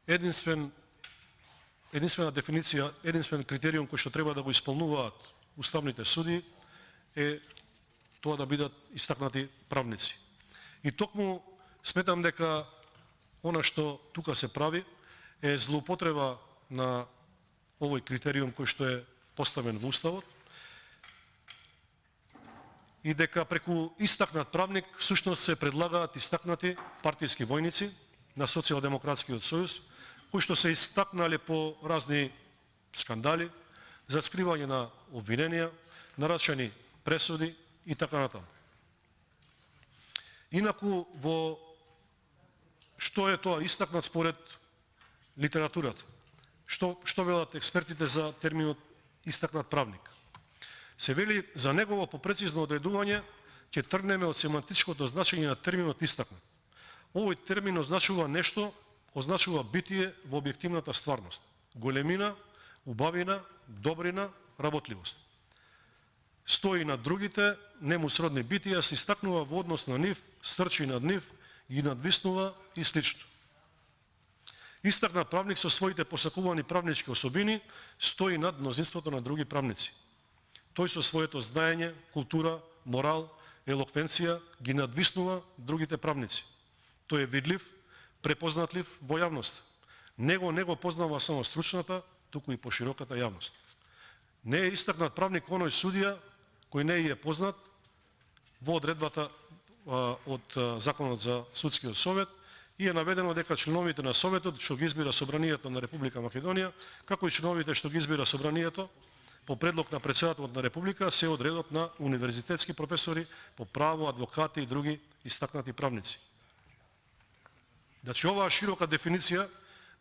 единствена дефиниција, единствен критериум кој што треба да го исполнуваат уставните суди е тоа да бидат истакнати правници. И токму сметам дека она што тука се прави е злоупотреба на овој критериум кој што е поставен во Уставот и дека преку истакнат правник всушност се предлагаат истакнати партиски војници на Социјалдемократскиот сојуз кои што се истакнале по разни скандали за скривање на обвиненија, нарачени пресуди и така натаму. Инаку во што е тоа истакнат според литературата? Што велат експертите за терминот истакнат правник? Се вели за негово попрецизно одредување ќе тргнеме од семантичкото значење на терминот истакнат. Овој термин означува нешто, означува битие во објективната стварност. Големина, убавина, добрина, работливост. Стои над другите, нему сродни битија, се истакнува во однос на нив, стрчи над нив, ги надвиснува и слично. Истакнат правник со своите посакувани правнички особини стои над мнозинството на други правници. Тој со своето знаење, култура, морал, елоквенција ги надвиснува другите правници. Тој е видлив, препознатлив во јавност. Не го познава само стручната, туку и пошироката јавност. Не е истакнат правник оној судија кој не е познат во одредбата од Законот за судскиот совет и е наведено дека членовите на советот што ги избира Собранието на Република Македонија, како и членовите што ги избира Собранието по предлог на претседателот на Република се од редот на универзитетски професори по право, адвокати и други истакнати правници. Значи, оваа широка дефиниција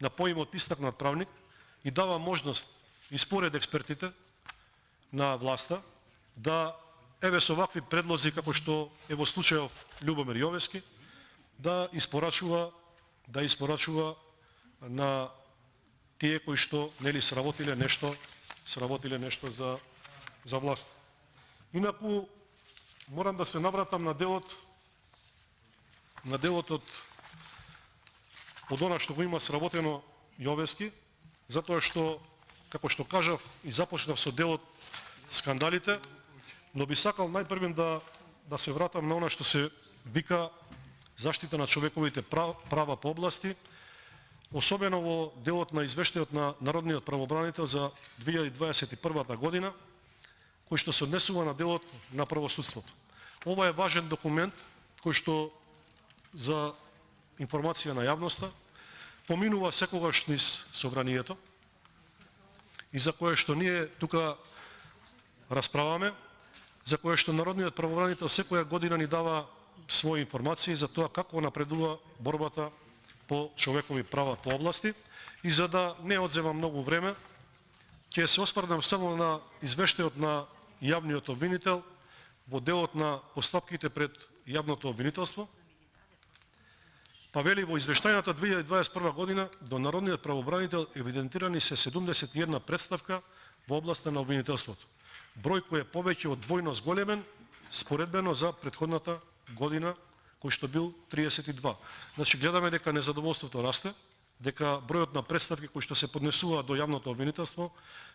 на поимот истакнат правник и дава можност и според експертите на власта да еве со вакви предлози како што е во случајов Љубомир Јовески да испорачува на тие кои што нели сработиле нешто за власт. Инаку морам да се навратам на делот од она што го има сработено Јовески, затоа што, како што кажав, и започнав со делот скандалите, но би сакал најпрвен да се вратам на она што се вика заштита на човековите права по области, особено во делот на извештајот на Народниот правобранител за 2021 година, кој што се однесува на делот на правосудството. Ова е важен документ кој што за информација на јавноста поминува секогаш низ Собранието и за кое што ние тука расправаме, за кое што Народниот правобранител секоја година ни дава своји информации за тоа како напредува борбата по човекови права по области. И за да не одземам многу време, ќе се оспрнам само на извештајот на јавниот обвинител во делот на постапките пред јавното обвинителство. Па вели во извештајната 2021 година до Народниот правобранител евидентирани се 71 представка во областа на обвинителството. Број кој е повеќе од двојно зголемен споредбено за претходната година кој што бил 32. Значи гледаме дека незадоволството расте, дека бројот на представки кои што се поднесуваат до јавното обвинителство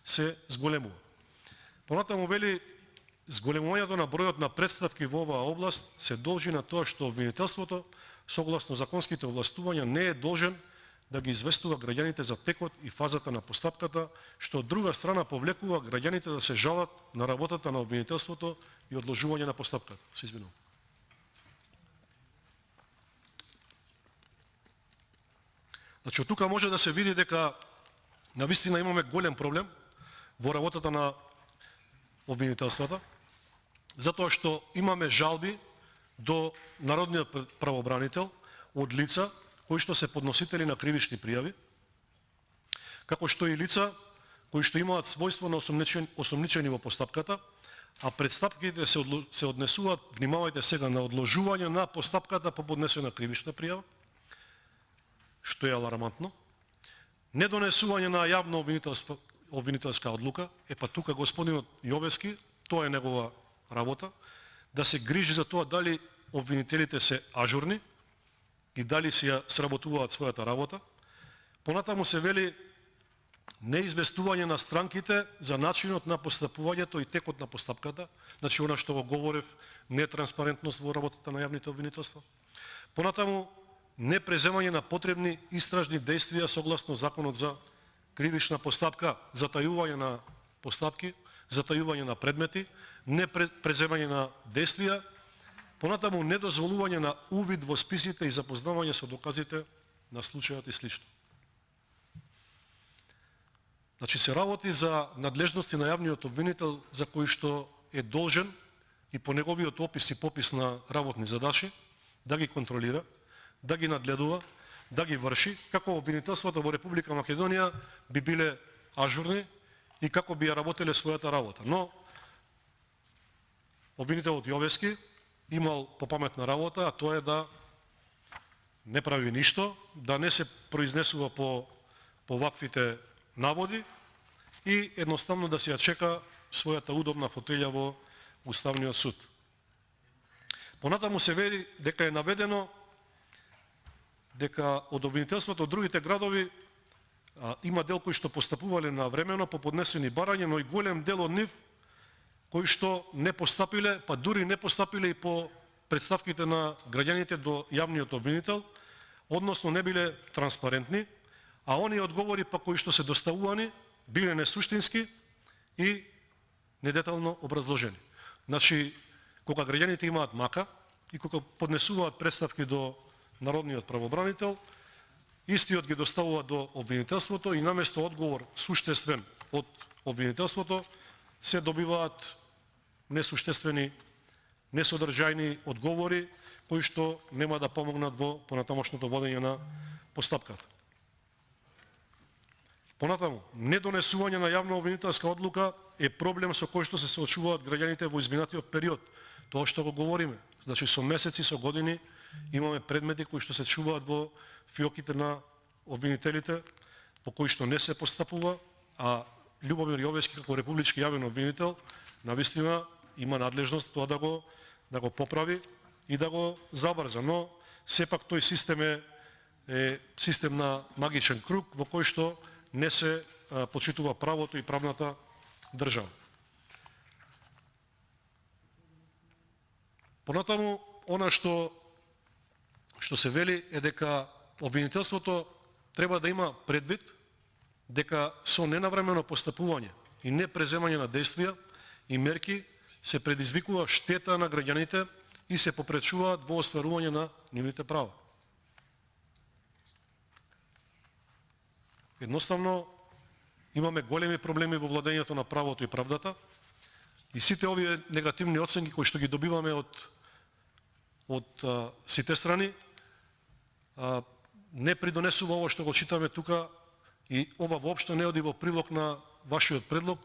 се зголемува. Понатаму вели зголемувањето на бројот на представки во оваа област се должи на тоа што обвинителството согласно законските овластувања не е должен да ги известува граѓаните за текот и фазата на постапката, што од друга страна повлекува граѓаните да се жалат на работата на обвинителството и одложување на постапката. Се извинувам. Значи, од тука може да се види дека навистина имаме голем проблем во работата на обвинителствата, затоа што имаме жалби до Народниот правобранител од лица кои што се подносители на кривични пријави, како што и лица кои што имаат својство на осомничени во постапката, а предстапките се однесуваат, внимавајте сега, на одложување на постапката по поднесена кривична пријава, што е алармантно, недонесување на јавно обвинителска одлука, па тука господинот Јовески, тоа е негова работа, да се грижи за тоа дали обвинителите се ажурни и дали си ја сработуваат својата работа. Понатаму се вели неизвестување на странките за начинот на постапувањето и текот на постапката, значи она што го говорев, нетранспарентност во работата на јавните обвинителства. Понатаму, непреземање на потребни истражни действија согласно Законот за кривична постапка, затајување на постапки, затајување на предмети, непреземање на действија, понатаму недозволување на увид во списите и запознавање со доказите на случајот и слично. Значи се работи за надлежности на јавниот обвинител за кој што е должен и по неговиот опис и попис на работни задачи да ги контролира, да ги надгледува, да ги врши, како обвинителствата во Република Македонија би биле ажурни и како би ја работеле својата работа. Но обвинителот Јовески имал попаметна работа, а тоа е да не прави ништо, да не се произнесува по ваквите наводи и едноставно да се ја чека својата удобна фотелја во Уставниот суд. Понатаму се вели дека е наведено дека од обвинителството од другите градови има дел кои што постапувале на времено по поднесени барања, но и голем дел од нив кои што не постапиле, па дури не постапиле и по представките на граѓаните до јавниот обвинител, односно не биле транспарентни, а оние одговори па кои што се доставувани биле несуштински и недетално образложени. Значи, кога граѓаните имаат мака и кога поднесуваат представки до народниот правобранител, истиот ги доставува до обвинителството и наместо одговор суштествен од обвинителството, се добиваат несуштествени, несодржајни одговори кои што нема да помогнат во понатамошното водење на постапката. Понатаму, недонесување на јавна обвинителска одлука е проблем со кој што се соочуваат граѓаните во изминатиот период. Тоа што го говориме, значи со месеци, со години имаме предмети кои што се чуваат во фиоките на обвинителите, по кои што не се постапува, а Љубомир Јовески како републички јавен обвинител навистина има надлежност тоа да го поправи и да го забрза, но сепак тој систем е систем на магичен круг во кој што не се почитува правото и правната држава. Понатаму, она што се вели е дека обвинителството треба да има предвид дека со ненавремено постапување и непреземање на действија и мерки се предизвикува штета на граѓаните и се попречуваат во остварување на нивните права. Едноставно, имаме големи проблеми во владењето на правото и правдата и сите овие негативни оценки кои што ги добиваме од сите страни не придонесува ово што го читаме тука и ова воопшто не оди во прилог на вашиот предлог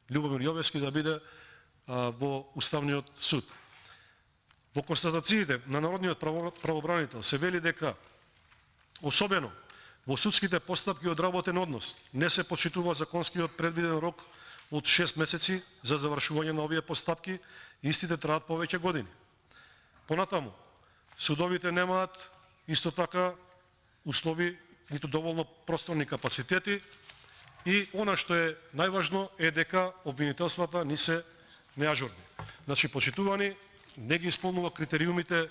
Љубомир Јовески да биде во Уставниот суд. Во констатациите на народниот правобранител се вели дека особено во судските постапки од работен однос не се почитува законскиот предвиден рок од 6 месеци за завршување на овие постапки, истите траат повеќе години. Понатаму, судовите немаат исто така услови, ниту доволно просторни капацитети и она што е најважно е дека обвинителствата ни се неажурни. Значи, почитувани, не ги исполнува критериумите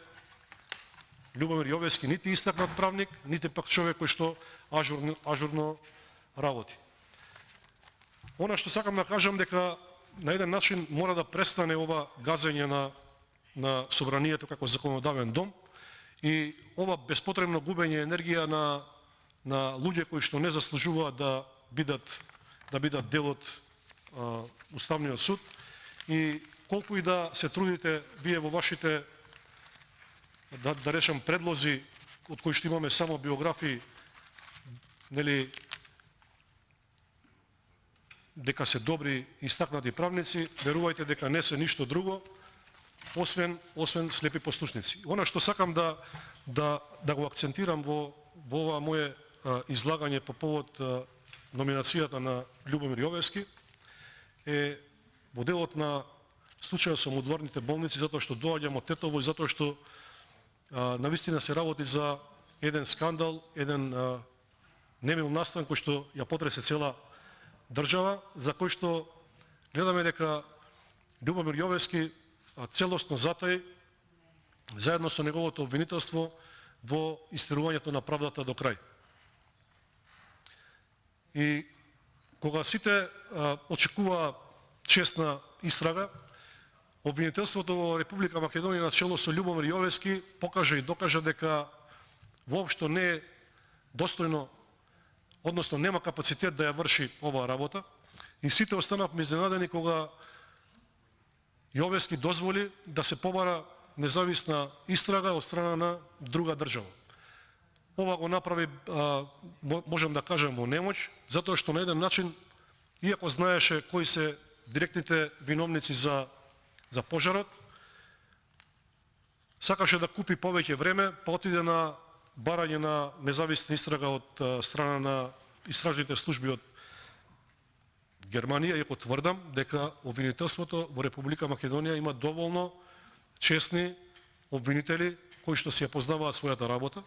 Љубомир Јовески, нити истакнат правник, нити пак човек кој што ажурно работи. Она што сакам да кажам дека на еден начин мора да престане ова газење на собранието како законодавен дом и ова беспотребно губење енергија на луѓе кои што не заслужуваат да бидат дел од Уставниот суд и колку и да се трудите вие во вашите да речам предлози од кои што имаме само биографии, нели дека се добри истакнати правници, верувајте дека не се ништо друго освен слепи послушници. Она што сакам да го акцентирам во ова мое излагање по повод номинацијата на Љубомир Јовески е во делот на случајот со модуларните болници, затоа што доаѓам од Тетово и затоа што навистина се работи за еден скандал, еден немил настан кој што ја потресе цела држава, за кој што гледаме дека Љубомир Јовевски целосно затаи заедно со неговото обвинителство во истерувањето на правдата до крај. И кога сите очекуваа честна истрага, обвинителството во Република Македонија на чело со Љубомир Јовевски покажа и докажа дека воопшто не е достојно, односно нема капацитет да ја врши оваа работа, и сите останавме изненадени кога Јовевски дозволи да се побара независна истрага од страна на друга држава. Ова го направи, можем да кажем, во немоќ, затоа што на еден начин, иако знаеше кои се директните виновници за пожарот, сакаше да купи повеќе време, па отиде на барање на независна истрага од страна на истражните служби од Германија, иако тврдам дека обвинителството во Република Македонија има доволно честни обвинители кои што си ја познаваат својата работа,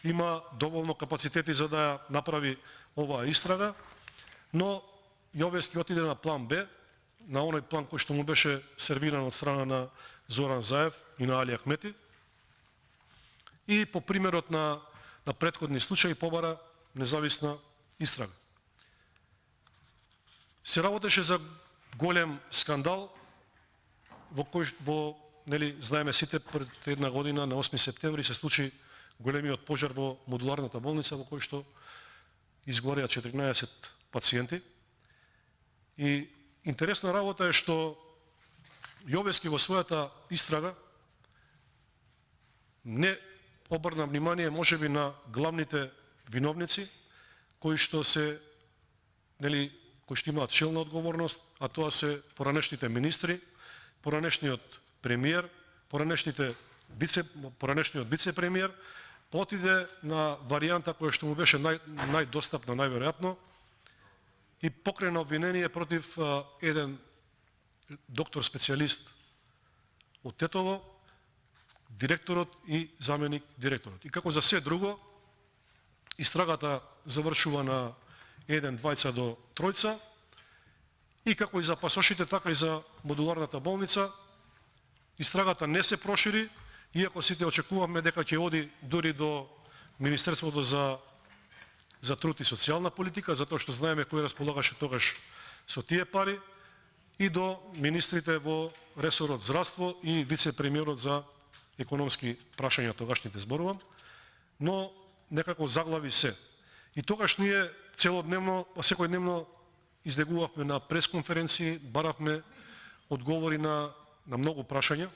има доволно капацитети за да ја направи оваа истрага, но Јовевски отиде на план Б, на оној план кој што му беше сервиран од страна на Зоран Заев и на Али Ахмети, и по примерот на претходни случаи побара независна истрага. Се работеше за голем скандал во кој знаеме сите, пред една година на 8 септември се случи големиот пожар во модуларната болница во кој што изгореа 14 пациенти. И интересна работа е што Јовевски во својата истрага не обрна внимание можеби на главните виновници кои што кои што имаат челна одговорност, а тоа се поранешните министри, поранешниот премиер, поранешниот вице-премиер, потиде на варијанта која што му беше најдостапна најверојатно и покрена обвинение против еден доктор специјалист од Тетово, директорот и заменик директорот. И како за се друго, истрагата завршува на 1, 2 до 3, и како и за пасошите, така и за модуларната болница, истрагата не се прошири, иако сите очекуваме дека ќе оди дури до Министерството за труд и социјална политика, затоа што знаеме кој располагаше тогаш со тие пари, и до министрите во ресорот здравство и вице-премиерот за економски прашања, тогашните зборувам, но некако заглави се. И тогаш ние целодневно, секојдневно излегувавме на пресконференции, баравме одговори на многу прашања,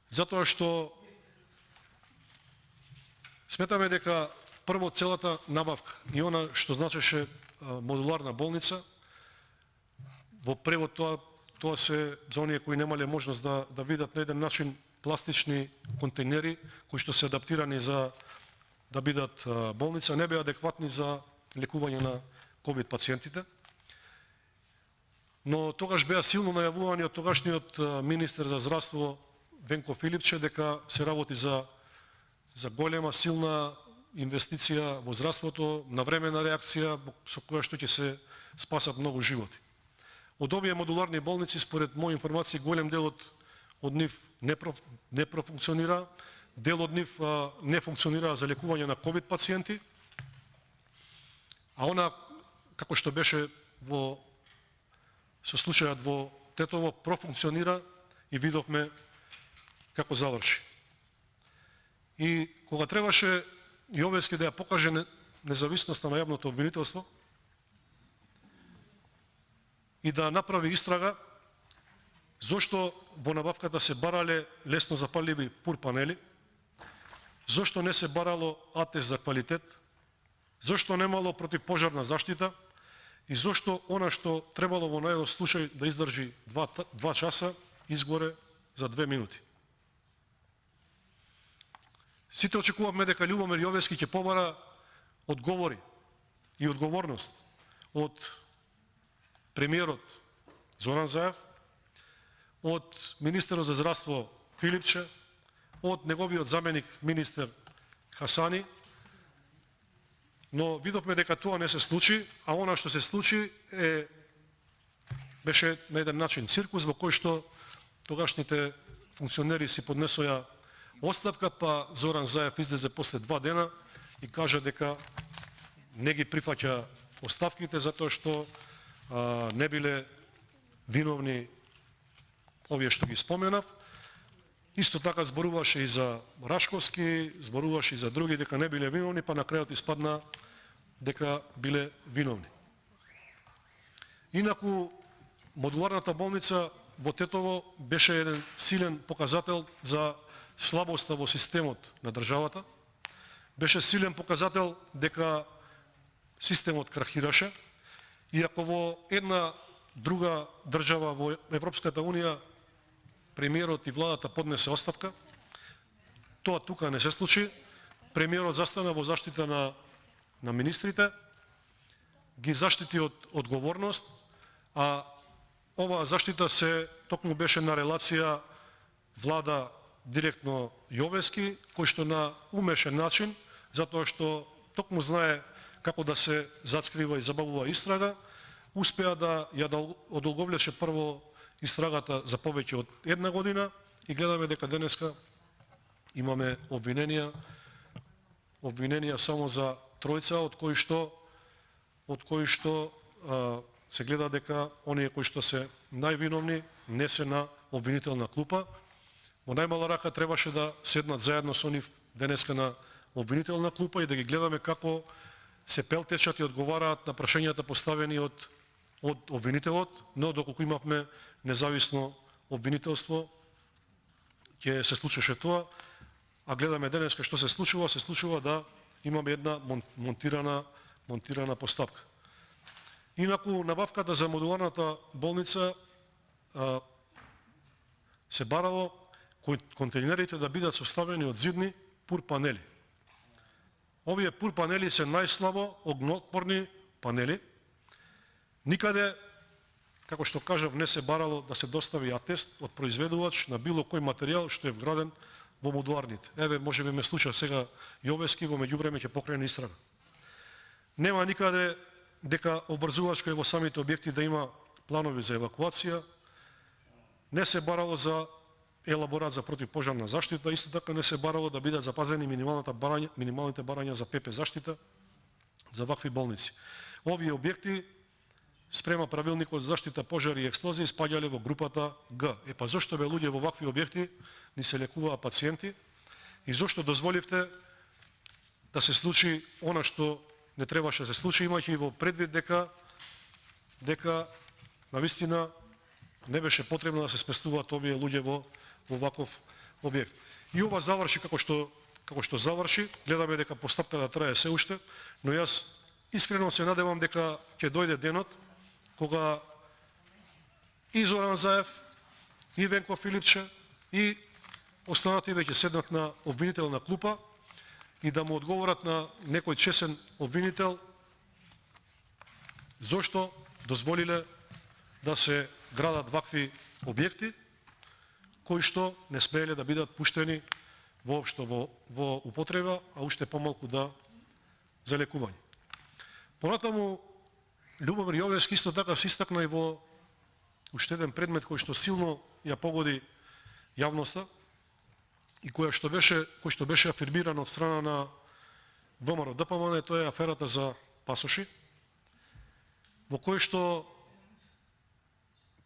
затоа што сметаме дека прво целата набавка и она што значеше модуларна болница, во превод тоа се за оние кои немале можност да видат на еден начин пластични контейнери кои што се адаптирани за да бидат болница, не беа адекватни за лекување на ковид пациентите. Но тогаш беа силно најавувани од тогашниот министер за здравство Венко Филипче дека се работи за голема силна инвестиција во здравството, навремена реакција со која што ќе се спасат многу животи. Од овие модуларни болници, според моја информација, голем дел од нив не профункционира, дел од нив не функционира за лекување на ковид пациенти, а она, како што беше со случајот во Тетово, профункционира и видовме како заврши. И кога требаше Јовевски да ја покаже независноста на јавното обвинителство и да направи истрага зошто во набавката се барале лесно запаливи пур панели, зошто не се барало атест за квалитет, зошто немало противпожарна заштита и зошто она што требало во најдов случај да издржи 2 часа, изгоре за 2 минути. Сите очекувавме дека Љубомир Јовевски ќе побара одговори и одговорност од премиерот Зоран Заев, од министерот за здравство Филипче, од неговиот заменик министер Хасани, Но видовме дека тоа не се случи, а она што се случи беше на еден начин циркус во кој што тогашните функционери си поднесоја оставка, па Зоран Заев излезе после 2 дена и кажа дека не ги прифаќа оставките затоа што не биле виновни овие што ги споменав. Исто така зборуваше и за Рашковски, зборуваше и за други дека не биле виновни, па на крајот испадна дека биле виновни. Инаку, модуларната болница во Тетово беше еден силен показател за слабоста во системот на државата. Беше силен показател дека системот крахираше, и ако во една друга држава во Европската Унија премиерот и владата поднесе оставка, тоа тука не се случи. Премиерот застана во заштита на министрите, ги заштити од одговорност, а оваа заштита се токму беше на релација влада директно Јовески, кој што на умешен начин, затоа што токму знае како да се зацкрива и забавува истрага, успеа да ја одолговлече прво истрагата за повеќе од 1 година и гледаме дека денеска имаме обвиненија само за тројца, од кои што се гледа дека оние кои што се највиновни не се на обвинителна клупа. Во најмала рака требаше да седнат заедно со нив денеска на обвинителна клупа и да ги гледаме како се пелтечат и одговараат на прашањата поставени од обвинителот, но доколку имавме независно обвинителство, ќе се случеше тоа, а гледаме денеска што се случува да имаме една монтирана постапка. Инаку, набавката за модуларната болница се барало контейнерите да бидат составени од зидни пур панели. Овие пур панели се најслабо огнеотпорни панели. Никаде, како што кажав, не се барало да се достави атест од произведувач на било кој материјал што е вграден во модуларните. Еве, може би ме слуша сега Јовески, во меѓувреме ќе покрене истрага. Нема никаде дека обврзувач кој во самите објекти да има планови за евакуација. Не се барало за елаборат за противпожарна заштита, исто така не се барало да бидат запазени минималните барања за ПП заштита за вакви болници. Овие објекти спрема правилникот за заштита, пожари и експлозии спаѓале во групата Г. Па зошто бе луѓе во вакви објекти ни се лекуваа пациенти и зошто дозволивте да се случи она што не требаше да се случи, имајќи во предвид дека навистина не беше потребно да се сместуваат овие луѓе во ваков објект. И ова заврши како што заврши, гледаме дека постапката трае се уште, но јас искрено се надевам дека ќе дојде денот кога и Зоран Заев, и Венко Филипче, и останати веќе седнат на обвинителна клупа и да му одговорат на некој чесен обвинител зошто дозволиле да се градат вакви објекти кои што не смееле да бидат пуштени воопшто во употреба, а уште помалку за лекување. Понатаму, Љубомир Јовески исто така се истакна и во уште еден предмет кој што силно ја погоди јавноста и кој што беше афирмиран од страна на ВМРО ДПМН, тоа е аферата за пасоши, во кој што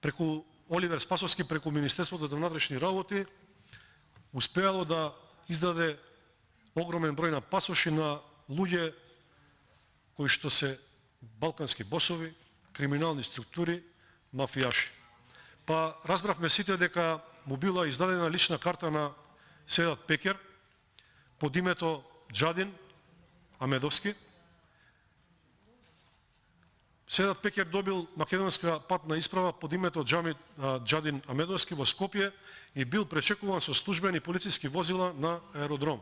преку Оливер Спасовски, преку Министерството за внатрешни работи, успеало да издаде огромен број на пасоши на луѓе кои што се балкански босови, криминални структури, мафијаши. Па разбравме сите дека му била издадена лична карта на Седат Пекер под името Джадин Амедовски. Седат Пекер добил македонска патна исправа под името Джадин Амедовски во Скопје и бил пречекуван со службени полициски возила на аеродром.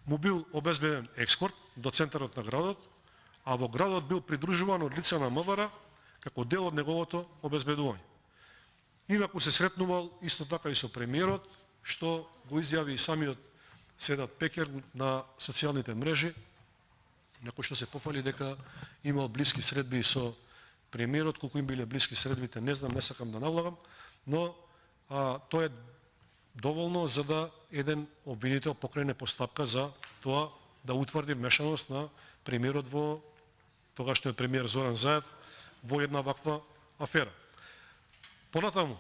Му бил обезбеден екскорт до центарот на градот, а во градот бил придружуван од лица на МВР како дел од неговото обезбедување. Инаку се сретнувал исто така и со премиерот, што го изјави и самиот Седат Пекер на социјалните мрежи, Некој што се пофали дека имал блиски средби со премиерот, колку им биле блиски средбите, не знам, не сакам да навлагам, но тоа е доволно за да еден обвинител покрене постапка за тоа да утврди вмешаност на премиерот во тогашниот премиер Зоран Заев во една ваква афера. Понатаму,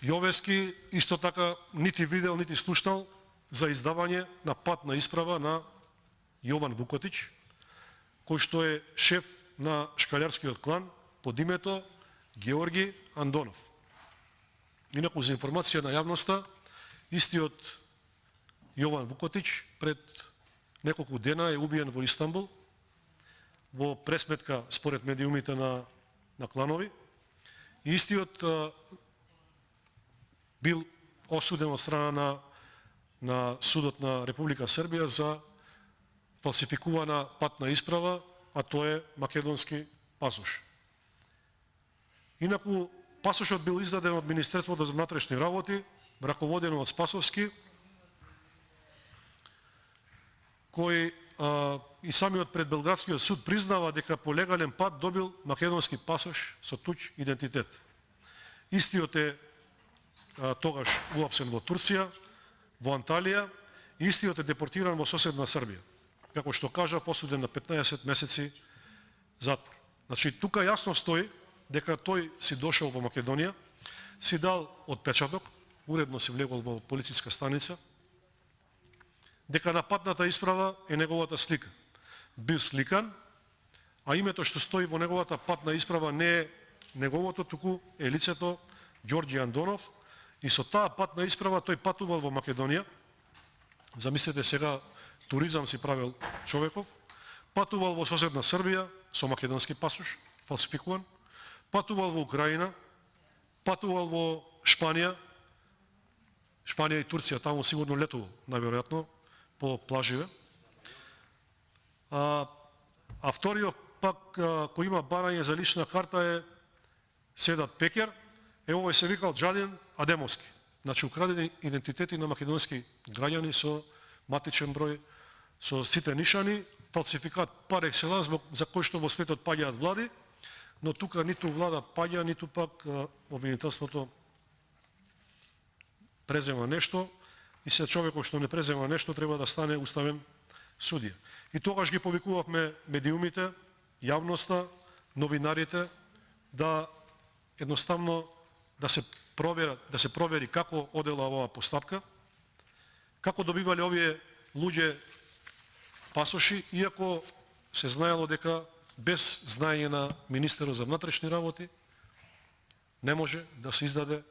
Јовески исто така нити видел, нити слушнал за издавање на патна исправа на Јован Вукотич, кој што е шеф на шкалярскиот клан под името Георги Андонов. Инаку за информација на јавноста, истиот Јован Вукотич пред неколку дена е убиен во Истанбул, во пресметка според медиумите на кланови. Истиот бил осуден од страна на судот на Република Србија за фалсификувана патна исправа, а тоа е македонски пасош. Инаку, пасошот бил издаден од Министерството за внатрешни работи, раководено од Спасовски, кој и самиот пред Белградскиот суд признава дека по легален пат добил македонски пасош со туѓ идентитет. Истиот е тогаш уапсен во Турција, во Анталија, и истиот е депортиран во соседна Србија. Како што кажа, посуден на 15 месеци затвор. Значи, тука јасно стои дека тој си дошол во Македонија, си дал отпечаток, уредно си влегол во полициска станица, дека на патната исправа е неговата слика. Бил сликан, а името што стои во неговата патна исправа не е неговото, туку е лицето Ѓорѓи Андонов, и со таа патна исправа тој патувал во Македонија. Замислете сега, туризам си правил човеков, патувал во соседна Србија со македонски пасош, фалсификуван, патувал во Украина, патувал во Шпанија и Турција, таму сигурно летувал, најверојатно, по плаживе. А вториот пак, кој има барање за лична карта е Седат Пекер, овој се викал Джадин Адемовски. Значи, украдени идентитети на македонски граѓани со матичен број, со сите нишани, фалсификат пар екселанс за кој што во светот паѓаат влади, но тука ниту влада паѓа, ниту пак обвинителството презема нешто, и се човекот што не презема нешто треба да стане уставен судија. И тогаш ги повикувавме медиумите, јавноста, новинарите, да едноставно да се провери како одела оваа постапка, како добивале овие луѓе пасоши, иако се знаело дека без знаење на министерот за внатрешни работи не може да се издаде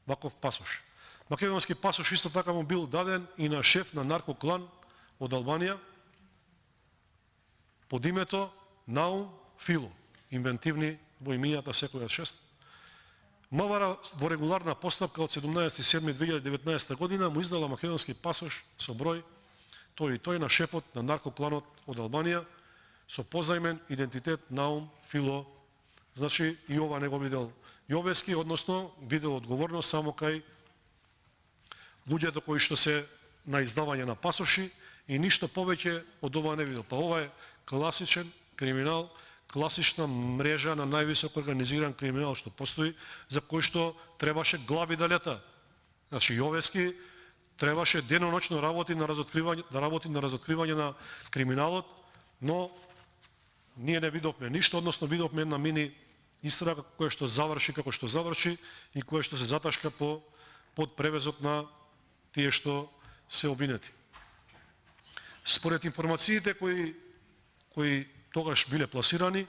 ваков пасош. Македонски пасош исто така му бил даден и на шеф на наркоклан од Албанија под името Наум Фило, инвентивни во имињата секоја 6. МВР во регуларна постапка од 17.7.2019 година му издала македонски пасош со број тој и тој на шефот на наркокланот од Албанија со позајмен идентитет Наум Фило. Значи, и ова не го видел Јовески, односно видел одговорност само кај луѓето кои што се на издавање на пасоши и ништо повеќе од ова не видел. Па ова е класичен криминал, класична мрежа на највисоко организиран криминал што постои, за кој што требаше глави да лета. Значи, Јовески требаше деноноќно да работи на разоткривање на криминалот, но ние не видовме ништо, односно видовме една мини истрага која што заврши како што заврши и која што се заташка под превезот на тие што се обвинети. Според информациите кои тогаш биле пласирани,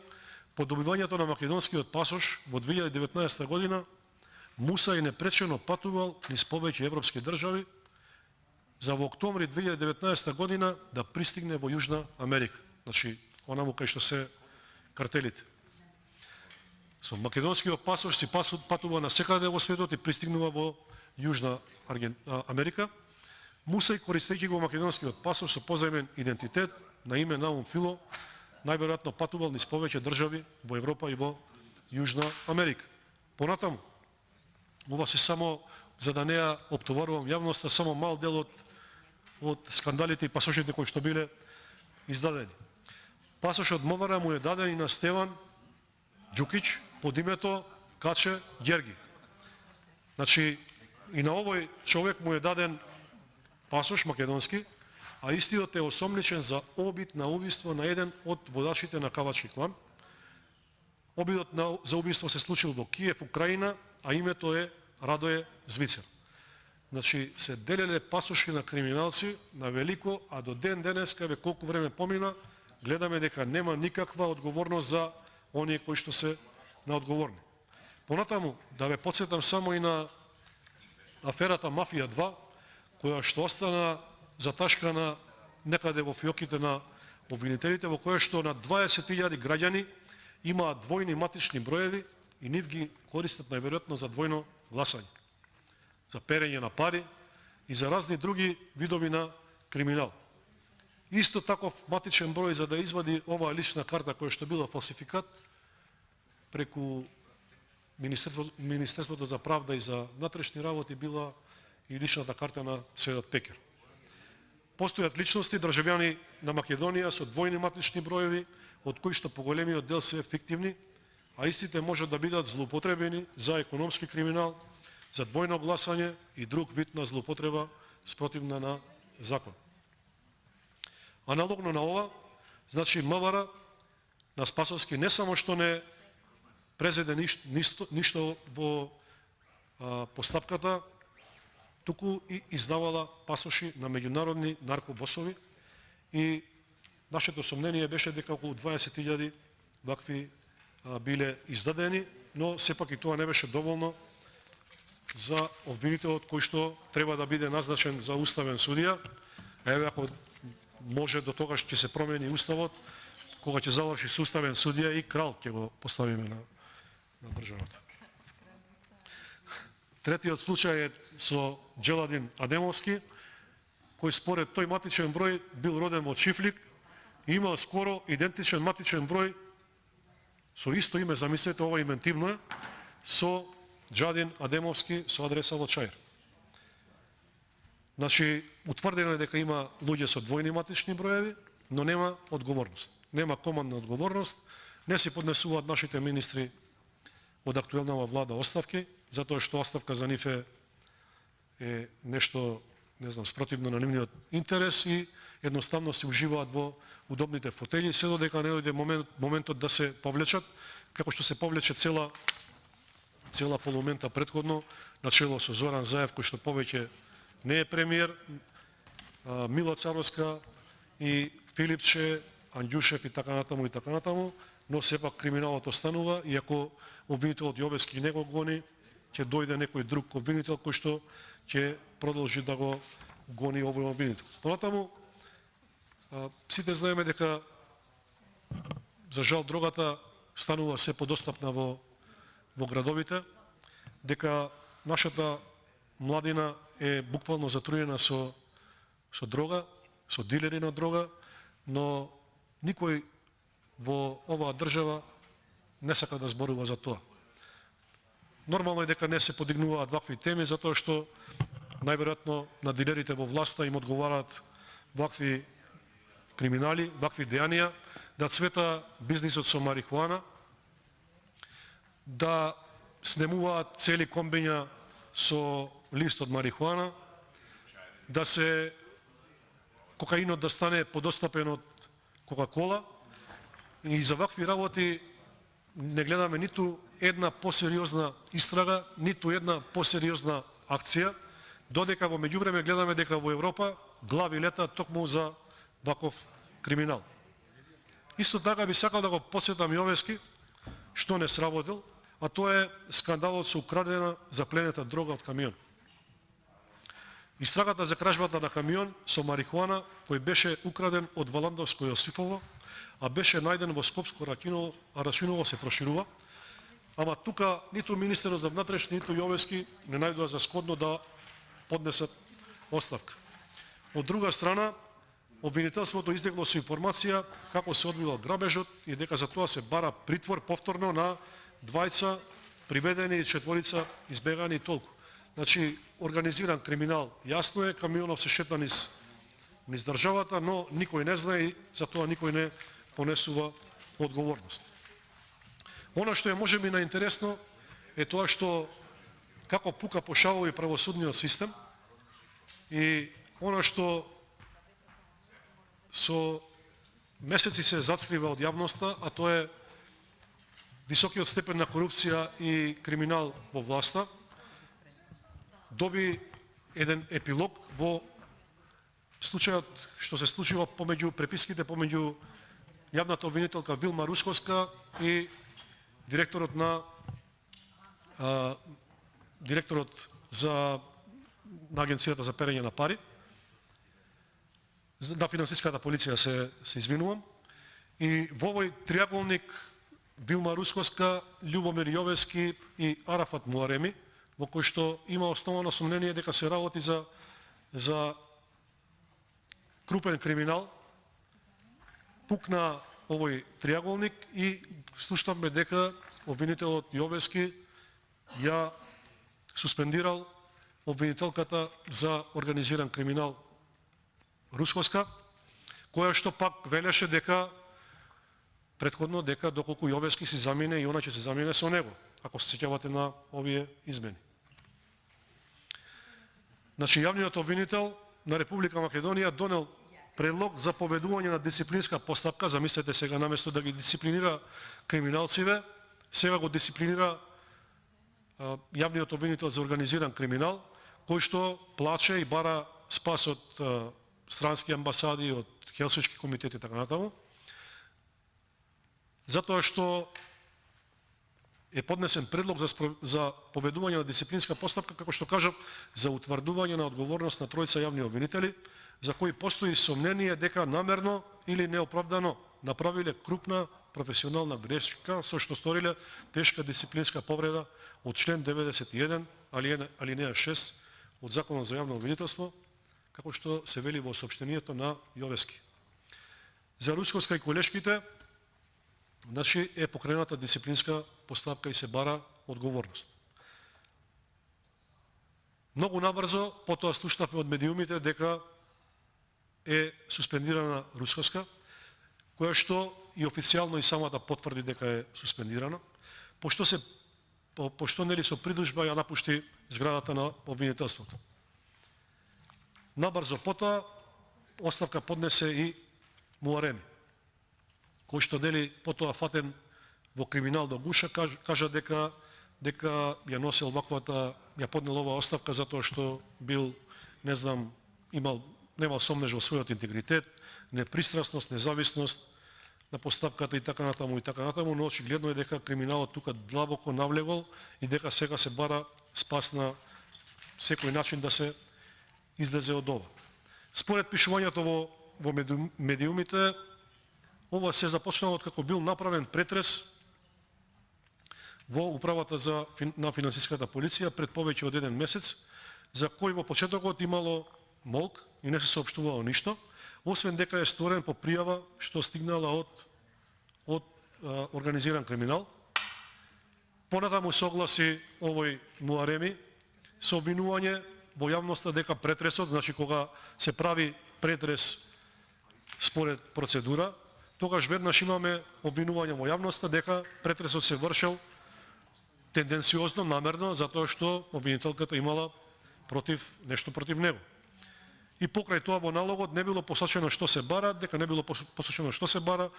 по добивањето на македонскиот пасош во 2019 година Муса и непречено патувал низ повеќе европски држави за во октомври 2019 година да пристигне во Јужна Америка. Значи, онаму кај што се картелите. Со македонскиот пасош си патува на секаде во светот и пристигнува во Јужна Америка. Муса, користејќи го македонскиот пасош со позајмен идентитет на име Наум Фило, најверојатно патувал низ повеќе држави во Европа и во Јужна Америка. Понатаму, ова се само, за да не ја оптоварувам јавноста, само мал дел од скандалите и пасошите кои што биле издадени. Пасошот МВР му е даден и на Стеван Ѓукиќ под името Каче Ѓерги. Значи, и на овој човек му е даден пасош македонски, а истиот е осомничен за обид на убиство на еден од водачите на Кавачки клан. Обидот за убиство се случил во Киев, Украина, а името е Радое Звицер. Значи, се делеле пасоши на криминалци на велико, а до ден денеска, колку време помина, гледаме дека нема никаква одговорност за оние кои што се неодговорни. Понатаму, да ве подсетам само и на аферата Мафија 2, која што остана заташкана некаде во фиоките на обвинителите, во која што на 20.000 граѓани имаат двојни матични броеви и нив ги користат најверојатно за двојно гласање, за перење на пари и за разни други видови на криминал. Исто таков матичен број за да извади оваа лична карта која што била фалсификат преку Министерството за правда и за внатрешни работи била и личната карта на Светот Пекер. Постојат личности, државјани на Македонија со двојни матични броеви, од кои што поголемиот дел се фиктивни, а истите можат да бидат злоупотребени за економски криминал, за двојно гласање и друг вид на злоупотреба спротивна на закон. Аналогно на ова, значи МВР на Спасовски не само што не презеде ништо во постапката, туку и издавала пасоши на меѓународни наркобосови и нашето сомнение беше дека околу 20.000 вакви биле издадени, но сепак и тоа не беше доволно за обвинителот кој што треба да биде назначен за уставен судија. Еве, ако може до тогаш ќе се промени уставот, кога ќе заврши со уставен судија и крал ќе го поставиме на државата. Третиот случај е со Джеладин Адемовски, кој според тој матичен број бил роден во Чифлик и имал скоро идентичен матичен број со исто име, замислете, ова иментивно е, со Джадин Адемовски со адреса во Чаир. Значи, утврдено е дека има луѓе со двојни матични броеви, но нема одговорност. Нема командна одговорност, не се поднесуваат нашите министри од актуелнава влада оставки, затоа што оставка за нив е нешто, не знам, спротивно на нивниот интерес и едноставно се уживаат во удобните фотели, се додека не дојде моментот да се повлечат, како што се повлече цела полумента претходно, начело со Зоран Заев, кој што повеќе не е премиер, Мила Царовска и Филипче, Андјушев и така натаму, но сепак криминалот останува и ако обвинителот Јовески не го гони, ќе дојде некој друг обвинител кој што ќе продолжи да го гони овој обвинител. Понатаму, сите знаеме дека за жал дрогата станува се подостапна во градовите, дека нашата младина е буквално затруена со дрога, со дилери на дрога, но никој во оваа држава не сака да зборува за тоа. Нормално е дека не се подигнуваат вакви теми, затоа што најверојатно на дилерите во власта им одговараат вакви криминали, вакви дејанија, да цвета бизнисот со марихуана, да снемуваат цели комбиња со лист од марихуана, да се кокаинот да стане подостапен од Кока-кола, и за вакви работи не гледаме ниту една посериозна истрага, ниту една посериозна акција, додека во меѓувреме гледаме дека во Европа глави летаат токму за ваков криминал. Исто така би сакал да го подсетам Јовески што не сработил, а тоа е скандалот со украдена запленета дрога од камион. Истрагата за кражбата на камион со марихуана кој беше украден од Валандовско Јосифово, а беше најден во Скопско Рачиново, а Рачиново се проширува. Ама тука ниту министерот за внатрешни, ниту Јовески не најдоа за сходно да поднесат оставка. Од друга страна, обвинителството излегло со информација како се одвивал грабежот и дека за тоа се бара притвор повторно на двајца приведени и четворица избегани и толку. Значи, организиран криминал, јасно е, камионов се шета низ државата, но никој не знае и за тоа никој не понесува одговорност. Оно што е можеби наинтересно е тоа што како пука по шавови правосудниот систем и оно што со месеци се зацкрива од јавноста, а тоа е високиот степен на корупција и криминал во власта, доби еден епилог во случајот што се случува помеѓу преписките помеѓу јавната обвинителка Вилма Русковска и директорот на Агенцијата за перење на пари, на финансиската полиција се извинувам. И во овој триаголник Вилма Русковска, Љубомир Јовески и Арафат Муареми, во кој што има основано сомнение дека се работи за крупен криминал, пукна овој триаголник и слушнавме дека обвинителот Јовески ја суспендирал обвинителката за организиран криминал Русковска, која што пак велеше дека претходно дека доколку Јовески се замине и она ќе се замине со него, ако се сеќавате на овие измени. Значи, јавниот обвинител на Република Македонија донел предлог за поведување на дисциплинска постапка, замислете сега, наместо да ги дисциплинира криминалциве, сега го дисциплинира јавниот обвинител за организиран криминал, кој што плаче и бара спас од странски амбасади, од Хелсиншки комитет и така натаму, затоа што е поднесен предлог за поведување на дисциплинска постапка, како што кажав, за утврдување на одговорност на тројца јавни обвинители, за кои постои сомнение дека намерно или неоправдано направиле крупна професионална грешка со што сториле тешка дисциплинска повреда од член 91, алинеја 6 од Законот за јавно обвинителство, како што се вели во соопштението на Јовески. За Русковска и колешките, значи, е покрената дисциплинска постапка и се бара одговорност. Многу набрзо, потоа слушнавме од медиумите дека е суспендирана Русковска, која што и официјално и самата потврди дека е суспендирана, пошто нели со придужба ја напушти зградата на обвинителството. Набрзо потоа оставка поднесе и Муареми, кој што нели потоа фатен во криминал до гуша, кажа дека ја носел ја поднел оваа оставка затоа што бил, не знам, немал сомнеж во својот интегритет, непристрасност, независност на постапката и така натаму, но очигледно е дека криминалот тука длабоко навлегол и дека сега се бара спас на секој начин да се излезе од ова. Според пишувањето во медиумите, ова се започнало како бил направен претрес во управата на финансиската полиција пред повеќе од еден месец, за кој во почетокот имало молк и не се соопштувало ништо, освен дека е сторен по пријава што стигнала од организиран криминал. Понатаму согласи овој Муареми со обвинување во јавноста дека претресот, значи кога се прави претрес според процедура, тогаш веднаш имаме обвинување во јавноста дека претресот се вршел тенденциозно, намерно, затоа што обвинителката имала нешто против него. И покрај тоа во налогот не било посочено што се бара, дека не било посочено што се бара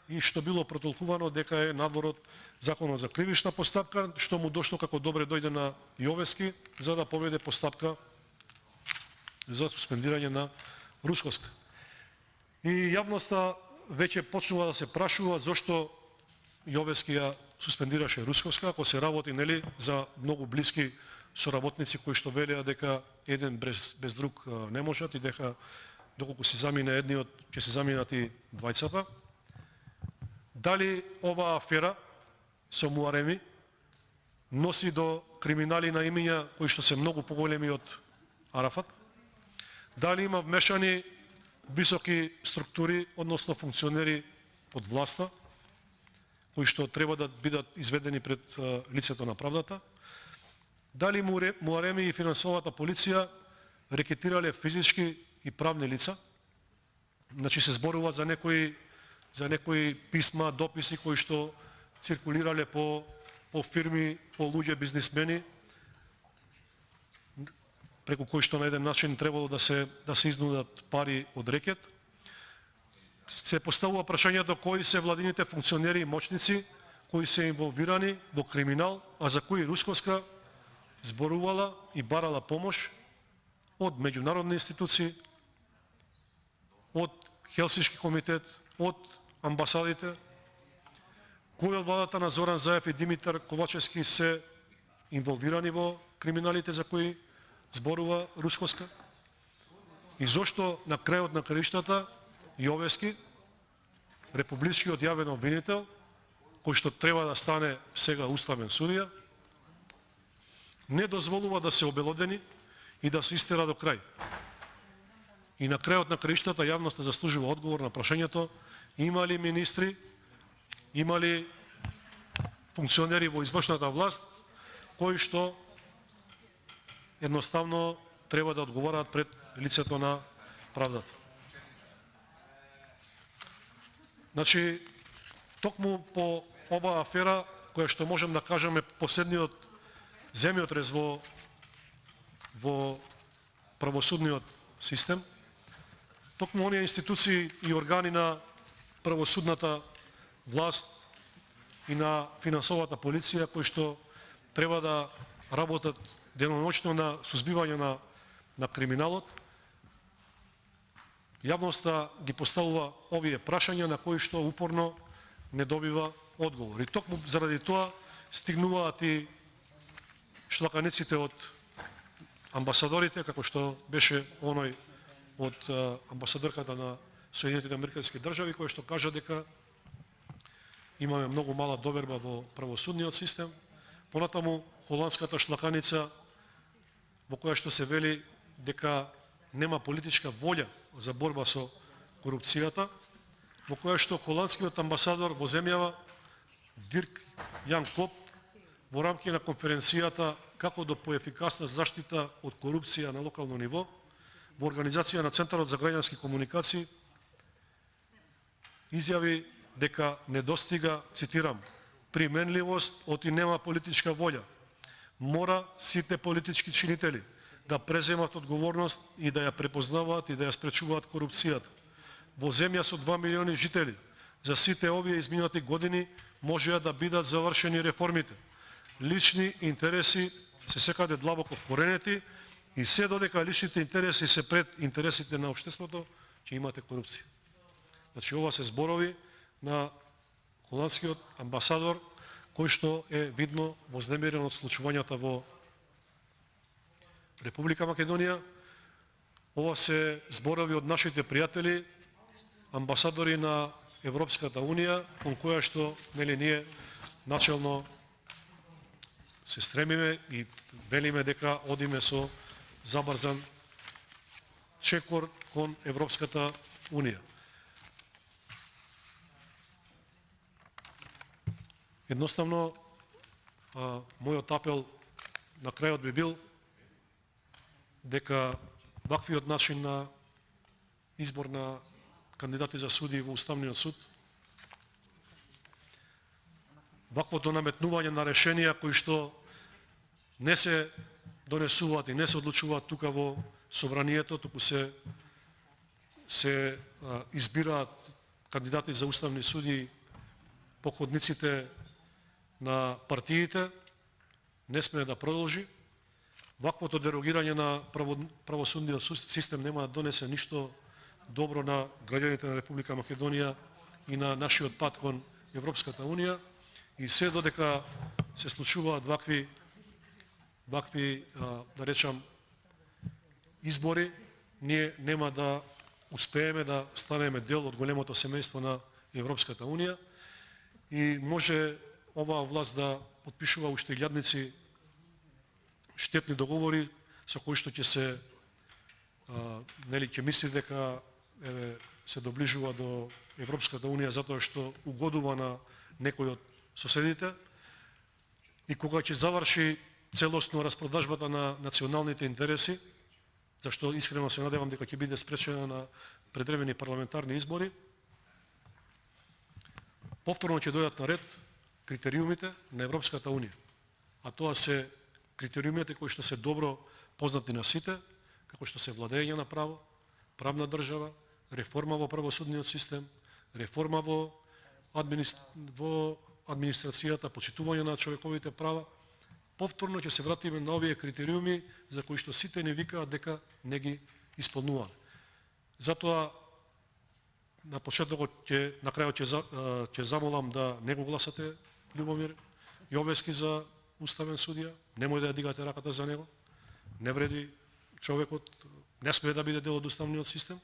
и што било протолкувано дека е надвор од Законот за кривична постапка, што му дошло како добре дојде на Јовески за да поведе постапка за суспендирање на Русковска. И јавноста веќе почнува да се прашува зошто Јовески ја суспендираше Русковска, ако се работи нели за многу блиски соработници кои што велеа дека еден без друг не можат и дека доколку се замине едниот, ќе се заминат и двајцата. Дали оваа афера со Муареми носи до криминали на имиња кои што се многу поголеми од Арафат? Дали има вмешани високи структури, односно функционери од власта, кои што треба да бидат изведени пред лицето на правдата? Дали Муареми и финансовата полиција рекетирале физички и правни лица? Значи се зборува за некои за некои писма, дописи кои што циркулирале по фирми, по луѓе, бизнисмени, преку кои што на еден начин требало да се изнудат пари од рекет. Се поставува прашањето кои се владините функционери и моćници кои се инволвирани во криминал, а за кои Русковска зборувала и барала помош од меѓународни институции, од Хелсиншки комитет, од амбасадите, кои од владата на Зоран Заев и Димитар Ковачевски се инволвирани во криминалите за кои зборува Русковска, и зошто на крајот на краиштата Јовески, републичкиот јавен обвинител, кој што треба да стане сега уставен судија, не дозволува да се обелодени и да се истера до крај. И на крајот на краиштата јавноста заслужува одговор на прашањето има ли министри, има ли функционери во извршната власт кои што едноставно треба да одговораат пред лицето на правдата. Значи, токму по оваа афера, која што можем да кажеме последниот земјотрез во правосудниот систем, токму оние институции и органи на правосудната власт и на финансовата полиција кои што треба да работат деноноќно на сузбивање на криминалот, јавноста ги поставува овие прашања на кои што упорно не добива одговор. И токму заради тоа стигнуваат и шлаканиците од амбасадорите, како што беше оној од амбасадорката на Соединетите Американски држави, кој што кажа дека имаме многу мала доверба во правосудниот систем. Понатаму холандската шлаканица во која што се вели дека нема политичка волја за борба со корупцијата, во која што холандскиот амбасадор во земјава Дирк Јан Коп во рамки на конференцијата како до поефикасна заштита од корупција на локално ниво во организација на Центарот за граѓански комуникации изјави дека недостига, цитирам, применливост оти нема политичка волја. Мора сите политички чинители да преземат одговорност и да ја препознаваат и да ја спречуваат корупцијата. Во земја со 2 милиони жители, за сите овие изминати години можеа да бидат завршени реформите. Лични интереси се секаде длабоко вкоренети и се додека личните интереси се пред интересите на општеството, ќе имате корупција. Значи, ова се зборови на холандскиот амбасадор, кој што е видно вознемирен од случувањата во Република Македонија. Ова се зборови од нашите пријатели, амбасадори на Европската Унија, кон која што ние начелно се стремиме и велиме дека одиме со забрзан чекор кон Европската Унија. Едноставно, мојот апел на крајот би бил дека ваквиот начин на избор на кандидати за суди во Уставниот суд, ваквото наметнување на решенија кои што не се донесуваат и не се одлучуваат тука во собранието, туку се избираат кандидати за уставни суди по ходниците на партиите, не сме да продолжи. Ваквото дерогирање на правосудниот систем нема да донесе ништо добро на граѓаните на Република Македонија и на нашиот пат кон Европската Унија, и се додека се случуваат вакви да речам избори, ние нема да успееме да станеме дел од големото семејство на Европската Унија и може оваа власт да потпишува уште илјадници штетни договори со кои што ќе се ќе мисли дека се доближува до Европската Унија затоа што угодува на некој од соседите, и кога ќе заврши целосно распродажбата на националните интереси, зашто искрено се надевам дека ќе биде спречена на предвремени парламентарни избори, повторно ќе дојдат на ред критериумите на Европската Унија. А тоа се критериумите кои што се добро познати на сите, како што се владење на право, правна држава, реформа во правосудниот систем, реформа во администрацијата, почитување на човековите права. Повторно ќе се вратиме на овие критериуми за кои што сите ни викаат дека не ги исполнуваме. Затоа на почетокот на крајот ќе замолам да не го гласате Љубомир Јовески за уставен судија, немој да ја дигате раката за него. Не вреди човекот, не смее да биде дел од уставниот систем.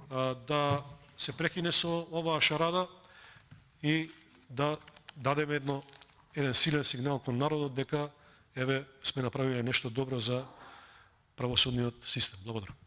Да се прекине со оваа шарада и да дадеме еден силен сигнал кон народот дека еве сме направиле нешто добро за правосудниот систем. Благодарам.